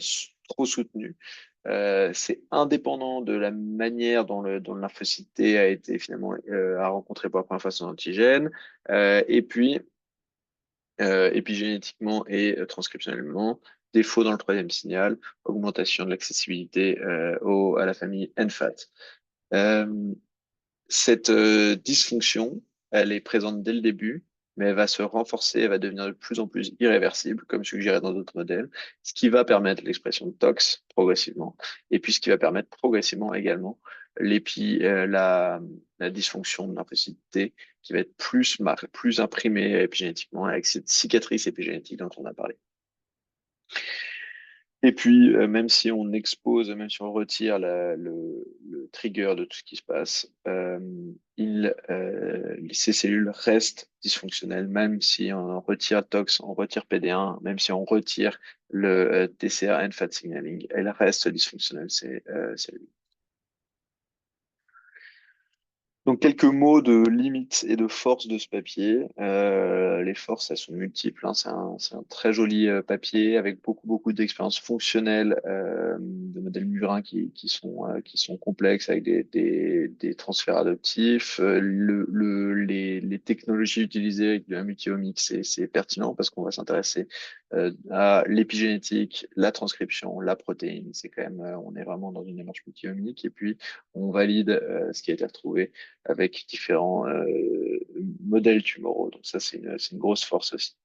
trop soutenu. C'est indépendant de la manière dont le lymphocyte T a été finalement a rencontré pour la première fois son antigène. Et puis, épigénétiquement et transcriptionnellement, défaut dans le troisième signal, augmentation de l'accessibilité à la famille NFAT. Euh, cette dysfonction, elle est présente dès le début, mais elle va se renforcer, elle va devenir de plus en plus irréversible, comme suggéré dans d'autres modèles, ce qui va permettre l'expression de TOX progressivement, et puis ce qui va permettre progressivement également l'épi, la dysfonction de lymphocyte T, qui va être plus imprimée épigénétiquement avec cette cicatrice épigénétique dont on a parlé. Et puis, même si on expose, même si on retire le trigger de tout ce qui se passe, ces cellules restent dysfonctionnelles, même si on retire TOX, on retire PD1, même si on retire le TCR NFAT signaling, elles restent dysfonctionnelles, ces cellules. Donc quelques mots de limites et de forces de ce papier. Les forces, elles sont multiples, hein. C'est un très joli papier avec beaucoup d'expériences fonctionnelles de modèles murins qui sont complexes avec des transferts adaptifs. Les technologies utilisées avec de la multiomique, c'est pertinent parce qu'on va s'intéresser à l'épigénétique, la transcription, la protéine. C'est quand même, on est vraiment dans une démarche multiomique. Et puis on valide ce qui a été retrouvé avec différents modèles tumoraux. Donc ça, c'est une grosse force aussi.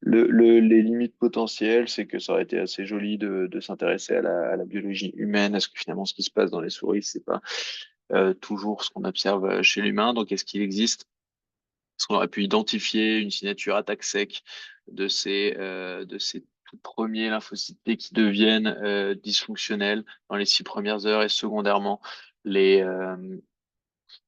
Les limites potentielles, c'est que ça aurait été assez joli de s'intéresser à la biologie humaine, à ce que finalement ce qui se passe dans les souris, c'est pas toujours ce qu'on observe chez l'humain. Donc est-ce qu'il existe, est-ce qu'on aurait pu identifier une signature attaque sec de ces tout premiers lymphocytes T qui deviennent dysfonctionnels dans les 6 premières heures et secondairement les,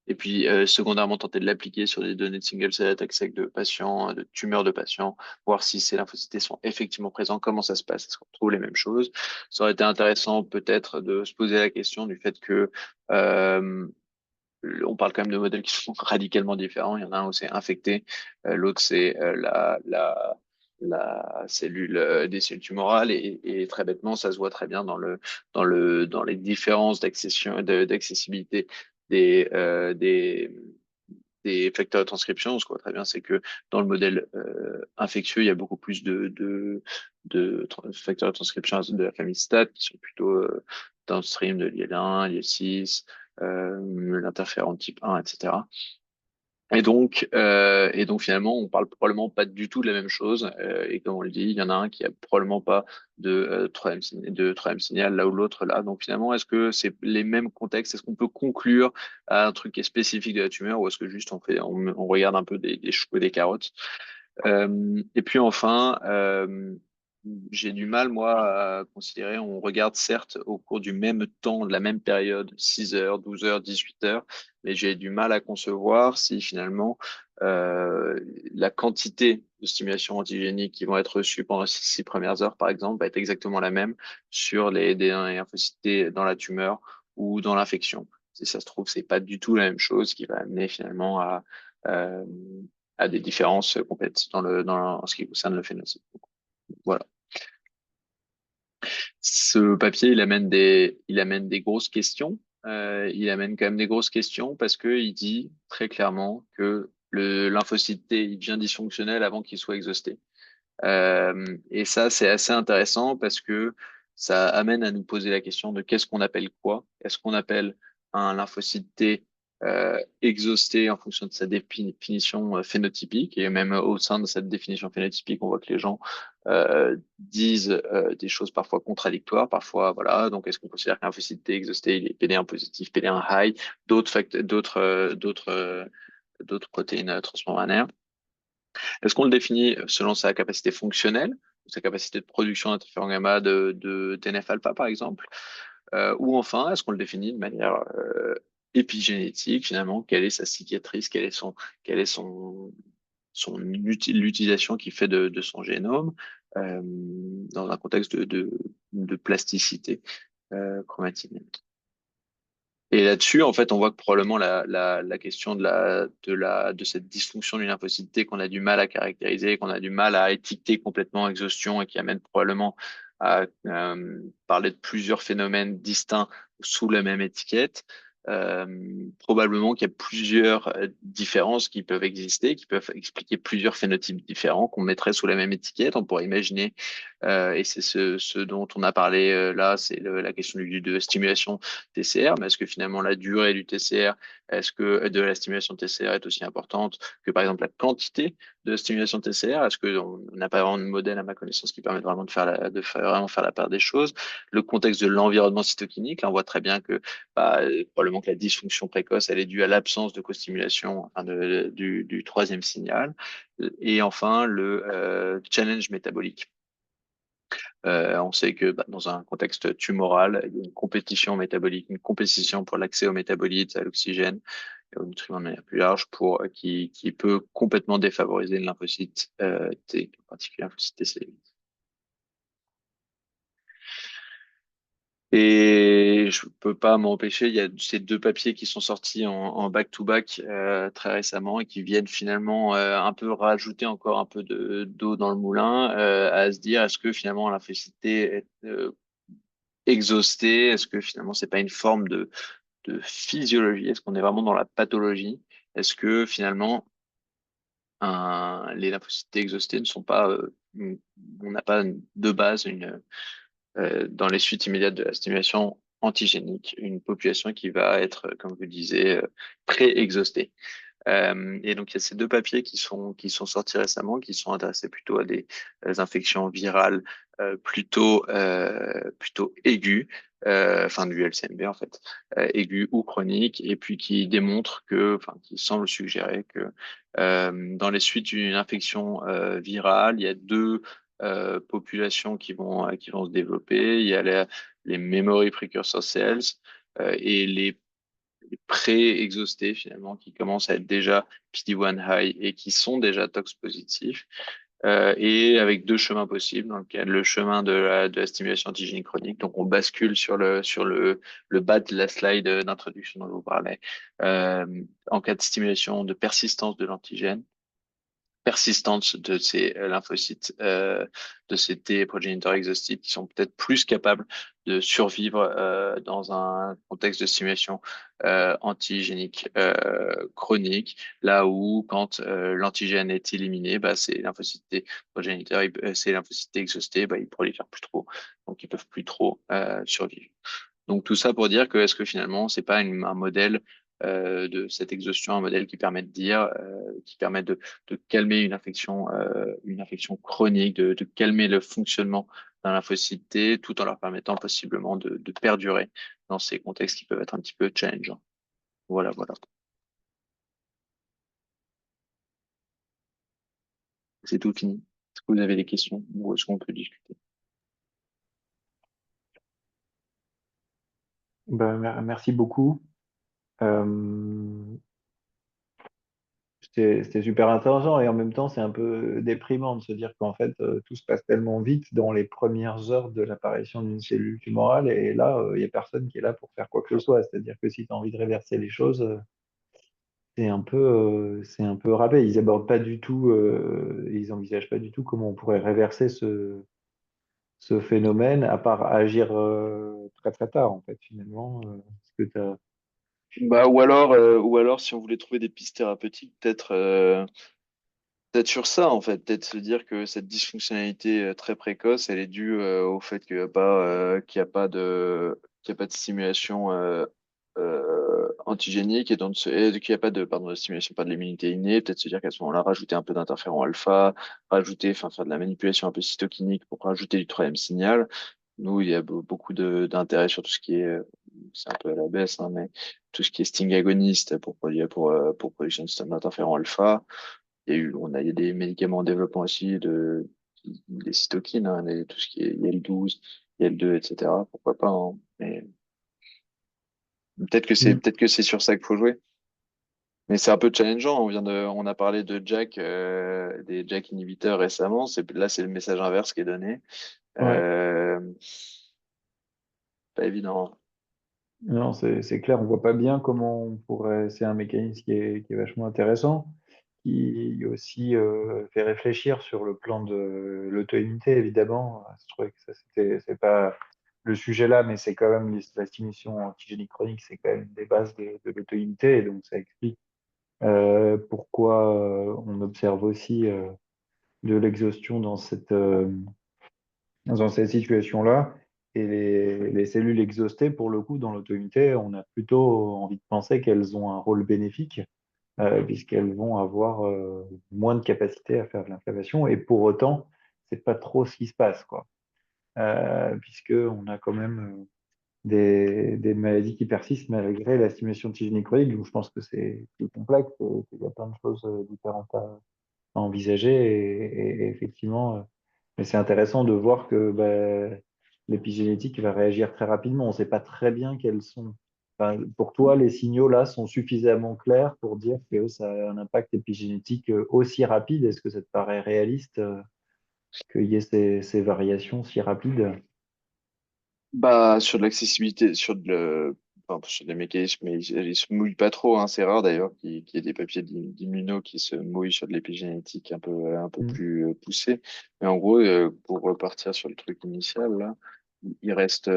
et puis, secondairement, tenter de l'appliquer sur des données de single cell attack sec de patients, de tumeurs de patients, voir si ces lymphocytes sont effectivement présents, comment ça se passe, est-ce qu'on trouve les mêmes choses. Ça aurait été intéressant peut-être de se poser la question du fait que euh, on parle quand même de modèles qui sont radicalement différents. Il y en a un où c'est infecté, l'autre c'est la cellule des cellules tumorales et très bêtement, ça se voit très bien dans les différences d'accessibilité des, euh, des, des facteurs de transcription. Ce qu'on voit très bien, c'est que dans le modèle infectieux, il y a beaucoup plus facteurs de transcription de la famille STAT qui sont plutôt downstream de l'IL1, l'IL6, l'interféron type 1, etc. Et donc finalement, on parle probablement pas du tout de la même chose. Et comme on le dit, il y en a un qui a probablement pas de troisième signal là ou l'autre là. Donc finalement, est-ce que c'est les mêmes contextes? Est-ce qu'on peut conclure à un truc qui est spécifique de la tumeur ou est-ce que juste on regarde un peu des choux et des carottes? Et puis enfin, j'ai du mal, moi, à considérer, on regarde certes au cours du même temps, de la même période, 6 heures, 12 heures, 18 heures, mais j'ai du mal à concevoir si finalement euh, la quantité de stimulation antigénique qui vont être reçues pendant ces 6 premières heures, par exemple, va être exactement la même sur les D1 et lymphocytes dans la tumeur ou dans l'infection. Si ça se trouve, c'est pas du tout la même chose qui va amener finalement euh, à des différences complètes en ce qui concerne le phénotype. Voilà. Ce papier, il amène des grosses questions. Il amène quand même des grosses questions parce que il dit très clairement que le lymphocyte T, il devient dysfonctionnel avant qu'il soit exhausté. Et ça, c'est assez intéressant parce que ça amène à nous poser la question de qu'est-ce qu'on appelle quoi? Est-ce qu'on appelle un lymphocyte T exhausté en fonction de sa définition phénotypique? Et même au sein de cette définition phénotypique, on voit que les gens disent des choses parfois contradictoires, parfois voilà. Donc, est-ce qu'on considère qu'un lymphocyte T exhausté, il est PD1 positif, PD1 high, d'autres protéines transmembranaires? Est-ce qu'on le définit selon sa capacité fonctionnelle, sa capacité de production d'interféron gamma de TNF-alpha, par exemple? Ou enfin, est-ce qu'on le définit de manière épigénétique, finalement? Quelle est sa cicatrice? Quelle est l'utilisation qu'il fait de son génome dans un contexte de plasticité chromatinée? Et là-dessus, en fait, on voit que probablement la question de cette dysfonction du lymphocyte T qu'on a du mal à caractériser, qu'on a du mal à étiqueter complètement exhaustion et qui amène probablement à parler de plusieurs phénomènes distincts sous la même étiquette. Euh, Probablement qu'il y a plusieurs différences qui peuvent exister, qui peuvent expliquer plusieurs phénotypes différents qu'on mettrait sous la même étiquette. On pourrait imaginer, et c'est ce dont on a parlé là, c'est la question de stimulation TCR, mais est-ce que finalement la durée du TCR, est-ce que de la stimulation TCR est aussi importante que par exemple la quantité de stimulation TCR? Est-ce qu'on n'a pas vraiment de modèle à ma connaissance qui permet vraiment vraiment faire la part des choses? Le contexte de l'environnement cytokinique, là on voit très bien que probablement que la dysfonction précoce, elle est due à l'absence de costimulation enfin, du troisième signal. Et enfin, le challenge métabolique. On sait que dans un contexte tumoral, il y a une compétition métabolique, une compétition pour l'accès aux métabolites, à l'oxygène et aux nutriments de manière plus large, qui peut complètement défavoriser le lymphocyte T, en particulier le lymphocyte T. Et je peux pas m'empêcher, il y a ces deux papiers qui sont sortis en back-to-back très récemment et qui viennent finalement un peu rajouter encore un peu d'eau dans le moulin, à se dire est-ce que finalement la fécité est exhaustée, est-ce que finalement c'est pas une forme de physiologie, est-ce qu'on est vraiment dans la pathologie, est-ce que finalement les lymphocytes exhaustés ne sont pas, on n'a pas de base dans les suites immédiates de la stimulation antigénique, une population qui va être, comme vous le disiez, pré-exhaustée. Et donc, il y a ces deux papiers qui sont sortis récemment, qui sont intéressés plutôt à des infections virales plutôt aiguës, enfin du LCMV en fait, aiguës ou chroniques, et puis qui démontrent qui semblent suggérer que dans les suites d'une infection virale, il y a deux populations qui vont se développer. Il y a les memory precursor cells et les pré-exhaustés finalement qui commencent à être déjà PD-1 high et qui sont déjà tox positifs, et avec deux chemins possibles dans lequel le chemin de la stimulation antigénique chronique, donc on bascule sur le bas de la slide d'introduction dont je vous parlais, euh, en cas de stimulation de persistance de l'antigène, persistance de ces lymphocytes, de ces T progéniteurs exhaustifs qui sont peut-être plus capables de survivre dans un contexte de stimulation antigénique chronique, là où quand l'antigène est éliminé, ces lymphocytes T progéniteurs, ces lymphocytes T exhaustés, ils prolifèrent plus trop, donc ils peuvent plus trop survivre. Donc tout ça pour dire que est-ce que finalement c'est pas un modèle de cette exhaustion, un modèle qui permet de dire, qui permet de calmer une infection chronique, de calmer le fonctionnement d'un lymphocyte T, tout en leur permettant possiblement de perdurer dans ces contextes qui peuvent être un petit peu challengeants. Voilà, voilà. C'est tout fini. Est-ce que vous avez des questions ou est-ce qu'on peut discuter? Ben, merci beaucoup. Euh, c'était super intéressant et en même temps, c'est un peu déprimant de se dire qu'en fait, tout se passe tellement vite dans les premières heures de l'apparition d'une cellule tumorale et là, il n'y a personne qui est là pour faire quoi que ce soit. C'est-à-dire que si tu as envie de réverser les choses, c'est un peu râpé. Ils abordent pas du tout, ils envisagent pas du tout comment on pourrait réverser ce phénomène à part agir très très tard, en fait, finalement. Parce que Ou alors, si on voulait trouver des pistes thérapeutiques, peut-être sur ça, en fait, peut-être se dire que cette dysfonctionnalité très précoce, elle est due au fait qu'il y a pas de stimulation antigénique et donc qu'il n'y a pas de stimulation, pas de l'immunité innée. Peut-être se dire qu'à ce moment-là, rajouter un peu d'interféron alpha, faire de la manipulation un peu cytokinique pour rajouter du troisième signal. Nous, il y a beaucoup d'intérêt sur tout ce qui est, c'est un peu à la baisse, hein, mais tout ce qui est sting agoniste pour production d'interféron alpha. Il y a des médicaments en développement aussi, des cytokines, hein, tout ce qui est IL-12, IL-2, etc. Pourquoi pas, hein. Mais Mm. peut-être que c'est sur ça qu'il faut jouer. Mais c'est un peu challengeant. On a parlé de Jack, des Jack inhibiteurs récemment. Là, c'est le message inverse qui est donné. Ouais. Euh, Pas évident. Non, c'est clair, on voit pas bien comment on pourrait. C'est un mécanisme qui est vachement intéressant, qui aussi fait réfléchir sur le plan de l'auto-immunité, évidemment. Je trouvais que ça, c'est pas le sujet là, mais c'est quand même la stimulation antigénique chronique, c'est quand même une des bases de l'auto-immunité, et donc ça explique pourquoi on observe aussi de l'exhaustion dans cette situation-là. Et les cellules exhaustées, pour le coup, dans l'auto-immunité, on a plutôt envie de penser qu'elles ont un rôle bénéfique, puisqu'elles vont avoir moins de capacité à faire de l'inflammation. Et pour autant, c'est pas trop ce qui se passe, quoi. Puisque on a quand même des maladies qui persistent malgré la stimulation antigénique chronique. Donc, je pense que c'est plus complexe et qu'il y a plein de choses différentes à envisager. Et effectivement, mais c'est intéressant de voir que l'épigénétique va réagir très rapidement. On ne sait pas très bien quels sont. Enfin, pour toi, les signaux là sont suffisamment clairs pour dire que ça a un impact épigénétique aussi rapide. Est-ce que ça te paraît réaliste qu'il y ait ces variations si rapides? Bah, sur de l'accessibilité, enfin, sur des mécanismes, mais ils se mouillent pas trop, hein. C'est rare d'ailleurs qu'il y ait des papiers d'immuno qui se mouillent sur de l'épigénétique un peu Mm. plus poussé. Mais en gros, pour repartir sur le truc initial, là, il reste,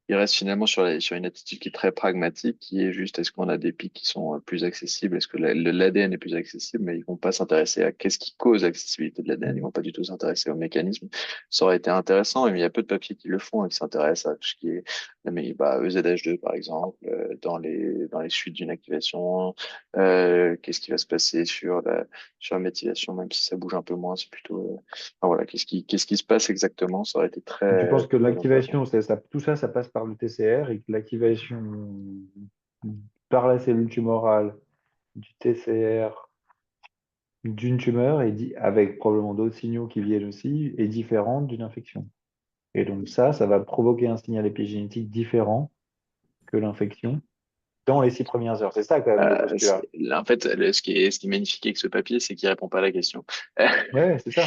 il reste finalement sur une attitude qui est très pragmatique, qui est juste est-ce qu'on a des pics qui sont plus accessibles, est-ce que l'ADN est plus accessible, mais ils vont pas s'intéresser à qu'est-ce qui cause l'accessibilité de l'ADN, ils vont pas du tout s'intéresser au mécanisme. Ça aurait été intéressant, mais il y a peu de papiers qui le font et qui s'intéressent à tout ce qui est EZH2 par exemple, dans les suites d'une activation, qu'est-ce qui va se passer sur la méthylation, même si ça bouge un peu moins, c'est plutôt enfin, voilà, qu'est-ce qui se passe exactement, ça aurait été Tu penses que très intéressant. l'activation, tout ça, ça passe par le TCR et que l'activation par la cellule tumorale du TCR d'une tumeur avec probablement d'autres signaux qui viennent aussi, est différente d'une infection. Et donc ça va provoquer un signal épigénétique différent que l'infection dans les 6 premières heures. C'est ça quand même le postulat. En fait, ce qui est magnifique avec ce papier, c'est qu'il répond pas à la question. Ouais, c'est ça.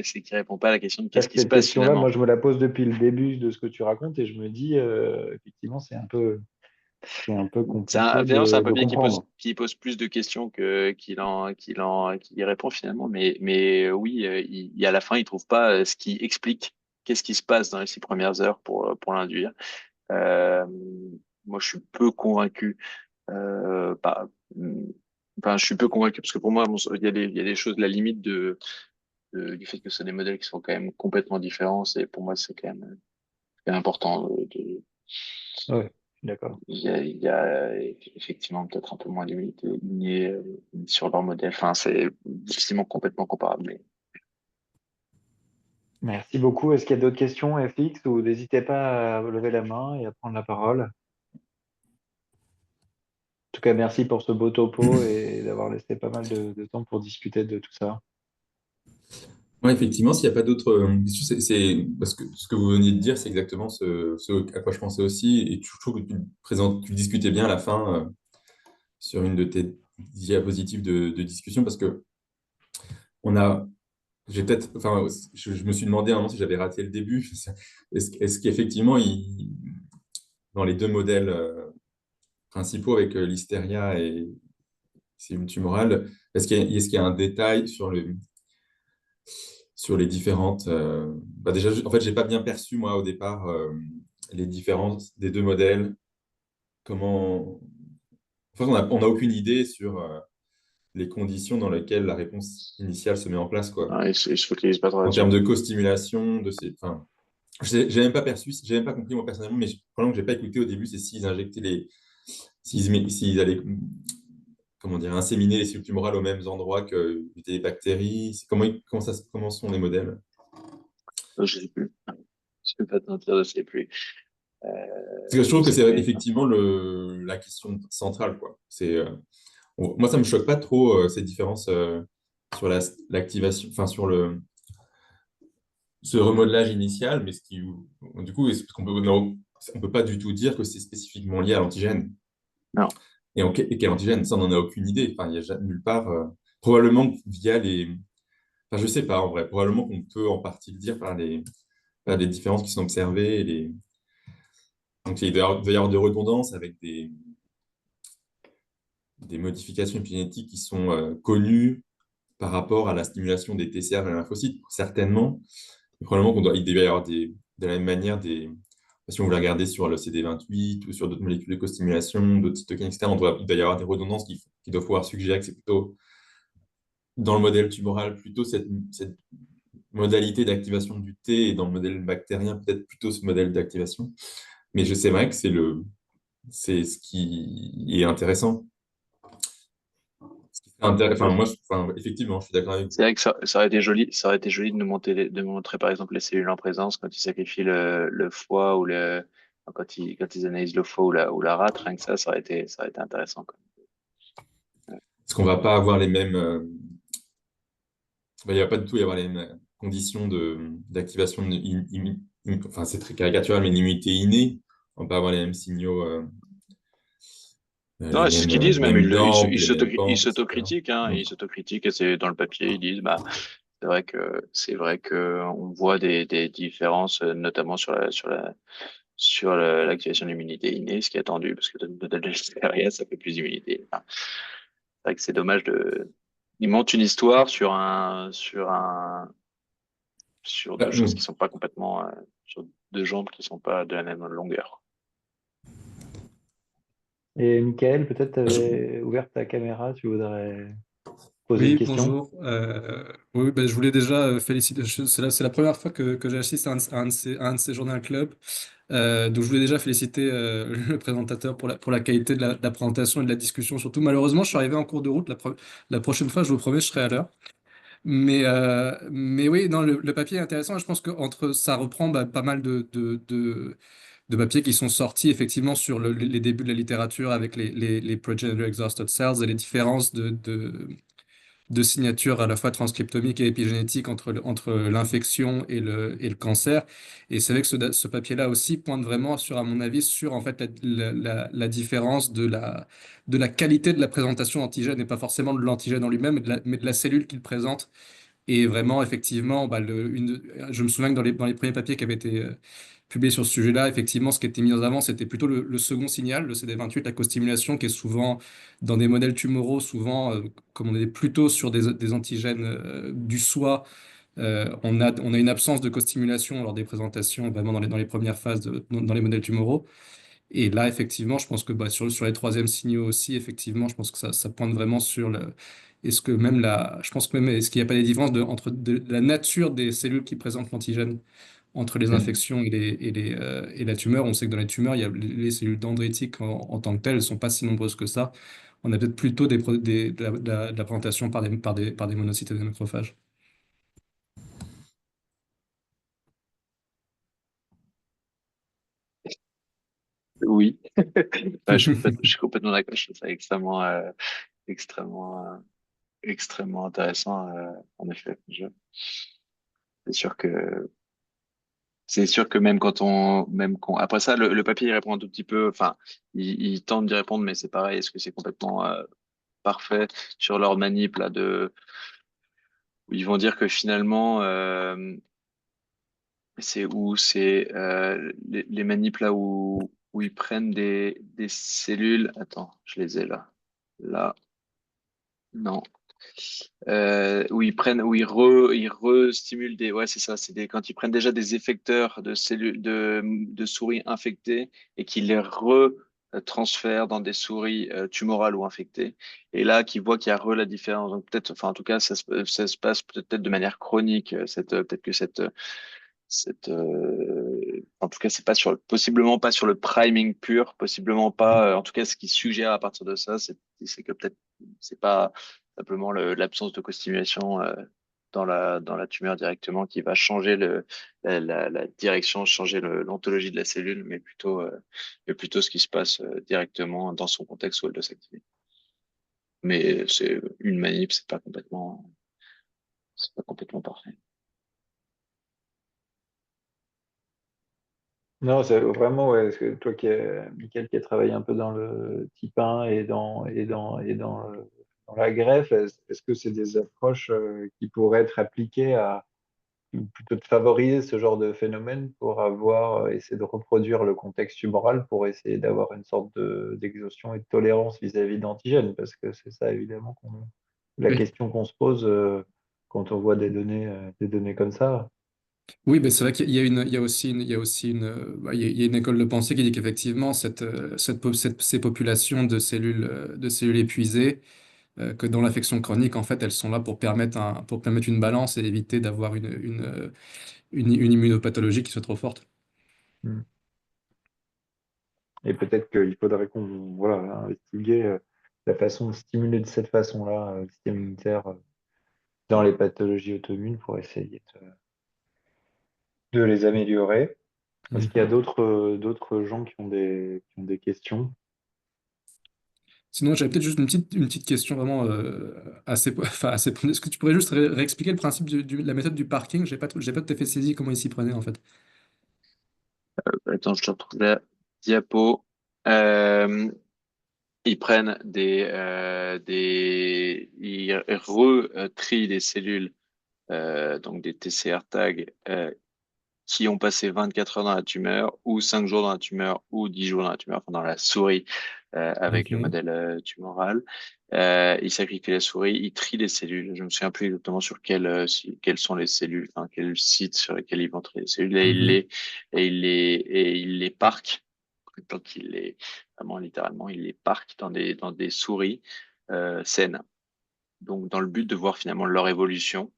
C'est qu'il répond pas à la question de qu'est-ce C'est-à-dire que qui se cette passe question-là, moi, finalement. je me la pose depuis le début de ce que tu racontes et je me dis, effectivement, c'est un peu compliqué Finalement, c'est un de papier comprendre. qui pose plus de questions qu'il y répond finalement. Mais oui, à la fin, il trouve pas ce qui explique qu'est-ce qui se passe dans les 6 premières heures pour l'induire. Euh, Moi, je suis peu convaincu. Euh, par- Enfin, je suis peu convaincu parce que pour moi, bon, il y a des choses, la limite du fait que ce sont des modèles qui sont quand même complètement différents. C'est pour moi, c'est important. Ouais, je suis d'accord. Il y a effectivement peut-être un peu moins d'humilité liée sur leur modèle. Enfin, c'est difficilement complètement comparable. Mais Merci beaucoup. Est-ce qu'il y a d'autres questions, FX, ou n'hésitez pas à lever la main et à prendre la parole. En tout cas, merci pour ce beau topo et d'avoir laissé pas mal de temps pour discuter de tout ça. Ouais, effectivement, s'il n'y a pas d'autres questions, parce que ce que vous veniez de dire, c'est exactement ce à quoi je pensais aussi. Et je trouve que tu le discutais bien à la fin sur une de tes diapositives de discussion, parce que on a, j'ai peut-être, enfin, je me suis demandé à un moment si j'avais raté le début. Est-ce qu'effectivement, dans les deux modèles principaux avec l'hystéria et cellules tumorales, est-ce qu'il y a un détail sur les différentes. Déjà, en fait, j'ai pas bien perçu, moi, au départ, les différences des deux modèles. Comment. En fait, on n'a aucune idée sur les conditions dans lesquelles la réponse initiale se met en place, quoi. ouais, ils se focalisent pas trop En termes là-dessus. de co-stimulation, enfin, j'ai même pas perçu, j'ai même pas compris moi personnellement, mais pendant que j'ai pas écouté au début, c'est s'ils injectaient s'ils allaient, comment dire, inséminer les cellules tumorales aux mêmes endroits que des bactéries. Comment sont les modèles? Je sais plus. Je peux pas te mentir, je sais plus. Parce que je Je trouve que sais c'est plus. effectivement la question centrale, quoi. Moi, ça me choque pas trop ces différences sur l'activation, enfin sur ce remodelage initial, mais du coup, est-ce qu'on peut, non, on peut pas du tout dire que c'est spécifiquement lié à l'antigène. Non. Et quel antigène? Ça, on n'en a aucune idée. Enfin, il n'y a nulle part. Probablement via enfin, je sais pas en vrai. Probablement qu'on peut en partie le dire par les différences qui sont observées. Donc, il doit y avoir de redondance avec des modifications épigénétiques qui sont connues par rapport à la stimulation des TCR et des lymphocytes? Certainement. Et probablement il devait y avoir de la même manière si on veut regarder sur le CD28 ou sur d'autres molécules de costimulation, d'autres cytokines, etc., il doit y avoir des redondances qui doivent pouvoir suggérer que c'est plutôt dans le modèle tumoral, plutôt cette modalité d'activation du T, et dans le modèle bactérien, peut-être plutôt ce modèle d'activation. Mais c'est vrai que c'est ce qui est intéressant. Enfin, effectivement, je suis d'accord avec vous. C'est vrai que ça ça aurait été joli de de nous montrer par exemple les cellules en présence quand ils sacrifient le foie ou quand ils analysent le foie ou la rate, rien que ça aurait été intéressant, quoi. Parce qu'on va pas avoir les mêmes, il va pas du tout y avoir les mêmes conditions d'activation, enfin, c'est très caricatural, mais une immunité innée. On va pas avoir les mêmes signaux, Non, c'est ce qu'ils disent les même, mêmes DAMP, les mêmes ils PAMP, etc. s'autocritiquent, hein, Mm. ils s'autocritiquent et c'est dans le papier, ils disent, bah, c'est vrai que on voit des différences, notamment sur l'activation de l'immunité innée, ce qui est attendu, parce que de l'extérieur, ça fait plus d'immunité. Enfin, c'est vrai que c'est dommage ils montent une histoire sur deux choses qui sont pas complètement, sur deux jambes qui sont pas de la même longueur. Et Michael, peut-être tu Je- avais ouvert ta caméra, tu voudrais poser une Oui, question? bonjour. Oui, ben, je voulais déjà féliciter. C'est la première fois que j'assiste à un de ces journal club. Donc, je voulais déjà féliciter le présentateur pour la qualité de la présentation et de la discussion. Surtout, malheureusement, je suis arrivé en cours de route. La prochaine fois, je vous promets, je serai à l'heure. Mais oui, non, le papier est intéressant. Et je pense que ça reprend bah, pas mal de papiers qui sont sortis effectivement sur les débuts de la littérature avec les progenitor exhausted cells et les différences de signatures à la fois transcriptomiques et épigénétiques entre l'infection et le cancer. Et c'est vrai que ce papier-là aussi pointe vraiment sur, à mon avis, sur en fait la différence de la qualité de la présentation d'antigène et pas forcément de l'antigène en lui-même, mais de la cellule qu'il présente. Et vraiment, effectivement, bah, je me souviens que dans les premiers papiers qui avaient été publiés sur ce sujet-là, effectivement, ce qui était mis en avant, c'était plutôt le second signal, le CD28, la costimulation, qui est souvent, dans des modèles tumoraux, souvent, comme on est plutôt sur des antigènes du soi, on a une absence de costimulation lors des présentations, vraiment dans les premières phases, dans les modèles tumoraux. Et là, effectivement, je pense que bah, sur les troisièmes signaux aussi, effectivement, je pense que ça pointe vraiment sur le. Est-ce que même je pense que même, est-ce qu'il n'y a pas des différences entre la nature des cellules qui présentent l'antigène entre les Mm. infections et la tumeur? On sait que dans les tumeurs, il y a les cellules dendritiques en tant que telles, elles ne sont pas si nombreuses que ça. On a peut-être plutôt de la présentation par des monocytes et des macrophages. Oui, ouais, je suis complètement d'accord. Je trouve ça extrêmement, extrêmement intéressant, en effet. C'est sûr que, c'est sûr que après ça, le papier, il répond un tout petit peu, enfin, il tente d'y répondre, mais c'est pareil. Est-ce que c'est complètement, parfait sur leur manip, là, où ils vont dire que finalement, les manips là où ils prennent des cellules. Attends, je les ai là. Là, non. Ils re-stimulent ouais, c'est ça, quand ils prennent déjà des effecteurs de cellules, de souris infectées et qu'ils les transfèrent dans des souris tumorales ou infectées. Et là, qu'ils voient qu'il y a la différence. Donc peut-être, enfin, en tout cas, ça se passe peut-être de manière chronique, peut-être que en tout cas, c'est pas possiblement pas sur le priming pur, possiblement pas, en tout cas, ce qui suggère à partir de ça, c'est que peut-être c'est pas simplement l'absence de costimulation dans la tumeur directement qui va changer la direction, changer l'ontologie de la cellule, mais plutôt ce qui se passe directement dans son contexte où elle doit s'activer. Mais c'est une manip, c'est pas complètement parfait. Non, c'est vraiment, ouais, parce que toi, Michael, qui a travaillé un peu dans le type 1 dans la greffe, est-ce que c'est des approches qui pourraient être appliquées plutôt de favoriser ce genre de phénomène pour essayer de reproduire le contexte tumoral pour essayer d'avoir une sorte d'exhaustion et de tolérance vis-à-vis d'antigènes, parce que c'est ça évidemment la Oui. question qu'on se pose quand on voit des données comme ça. Oui, mais c'est vrai il y a aussi il y a une école de pensée qui dit qu'effectivement, ces populations de cellules épuisées, que dans l'affection chronique, en fait, elles sont là pour permettre une balance et éviter d'avoir une immunopathologie qui soit trop forte. Mm. Et peut-être qu'il faudrait qu'on voilà, investiguer la façon de stimuler de cette façon-là le système immunitaire dans les pathologies auto-immunes pour essayer de les améliorer. Est-ce qu'il y a Mhm. d'autres gens qui ont des questions? Sinon, j'avais peut-être juste une petite question vraiment enfin, assez. Est-ce que tu pourrais juste réexpliquer le principe de la méthode du parking? J'ai pas tout à fait saisi comment ils s'y prenaient en fait. Attends, je te retrouve la diapo. Euh, Ils prennent ils retrient des cellules, donc des TCR tags, qui ont passé 24 heures dans la tumeur, ou 5 jours dans la tumeur, ou 10 jours dans la tumeur, enfin dans la souris, avec le Ok. modèle tumoral. Ils sacrifient la souris, ils trient les cellules. Je me souviens plus exactement sur quelles sont les cellules, enfin quel site sur lesquels ils vont trier les cellules, Mhm. et ils les parquent. Donc vraiment littéralement, ils les parquent dans des souris saines. Donc dans le but de voir finalement leur évolution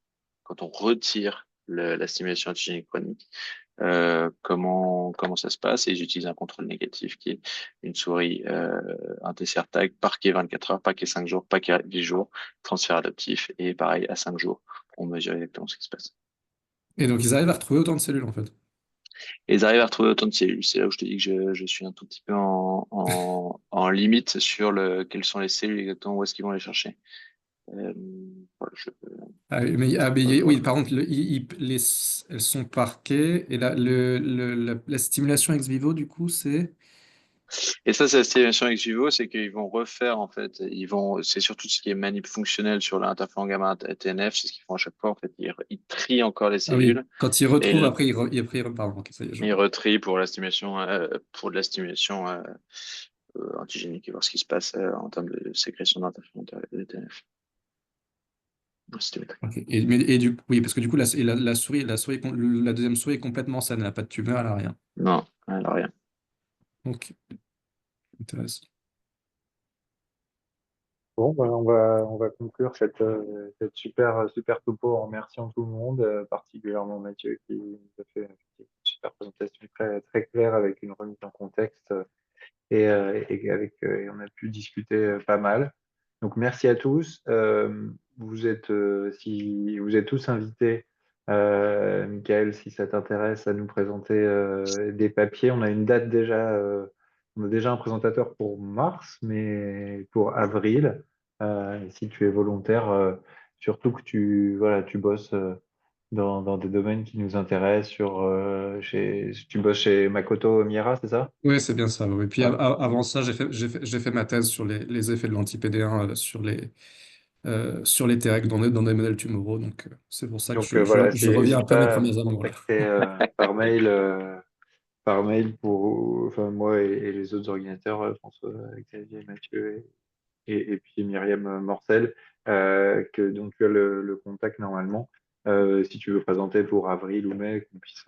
quand on retire la stimulation antigénique chronique, comment ça se passe. Et j'utilise un contrôle négatif qui est une souris, un TCR tag, parquet 24 heures, parquet 5 jours, parquet 10 jours, transfert adaptif, et pareil à 5 jours. On mesure exactement ce qui se passe. Et donc, ils arrivent à retrouver autant de cellules en fait. Et ils arrivent à retrouver autant de cellules. C'est là où je te dis que je suis un tout petit peu en limite sur quelles sont les cellules exactement, où est-ce qu'ils vont les chercher. Voilà, Oui, par contre, elles sont parquées. Et là, la stimulation ex vivo, du coup, c'est. Et ça, c'est la stimulation ex vivo, c'est qu'ils vont refaire, en fait, c'est surtout ce qui est manip fonctionnel sur l'interféron gamma TNF, c'est ce qu'ils font à chaque fois, en fait, ils trient encore les Ah oui, cellules, quand ils et retrouvent, pardon, ok, ça y est, je ils vois. retrient pour pour de la stimulation antigénique et voir ce qui se passe en termes de sécrétion d'interféron TNF. Ok. Oui, parce que du coup, la deuxième souris est complètement saine, elle n'a pas de tumeur, elle n'a rien. Non, alors rien. Ok, intéressant. Bon, ben, on va conclure cette super topo en remerciant tout le monde, particulièrement Mathieu qui nous a fait une super présentation très claire avec une remise en contexte et on a pu discuter pas mal. Donc merci à tous. Si vous êtes tous invités, Michael, si ça t'intéresse, à nous présenter des papiers. On a déjà un présentateur pour mars, mais pour avril, si tu es volontaire, surtout que tu bosses dans des domaines qui nous intéressent. Tu bosses chez Makoto Miura, c'est ça? Oui, c'est bien ça. Oui. Et puis Ouais. avant ça, j'ai fait ma thèse sur les effets de l'anti-PD1 sur les Treg dans des modèles tumoraux. Donc, c'est pour ça que Donc voilà, je reviens un n'hésite peu à mes pas à me premiers amours là. contacter par mail pour enfin, moi et les autres organisateurs, François, Xavier, Mathieu et puis Myriam Morcel, dont tu as le contact normalement. Si tu veux présenter pour avril ou mai, qu'on puisse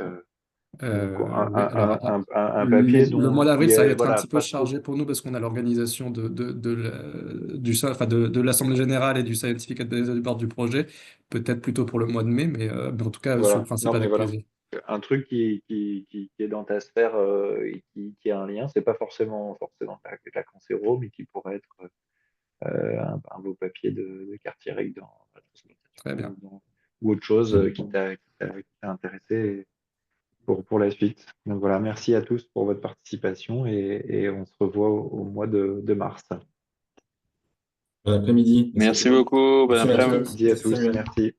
Oui, alors un papier le mois qui d'avril, ça va est être un voilà, petit peu pas trop. chargé pour nous parce qu'on a l'organisation enfin de l'Assemblée générale et du Scientific Advisory Board du projet. Peut-être plutôt pour le mois de mai, mais en tout cas, sur le Voilà. principe, Non, mais avec voilà. plaisir. Un truc qui est dans ta sphère et qui a un lien, c'est pas forcément de la cancéro, mais qui pourrait être un beau papier de Cartier dans la transplantation Très bien. ou autre chose qui t'a intéressé pour la suite. Donc voilà, merci à tous pour votre participation et on se revoit au mois de mars. Bon après-midi. Merci à tout Merci le monde. beaucoup, bon Merci après-midi. Mathieu. Merci à Merci tous, Samuel. merci.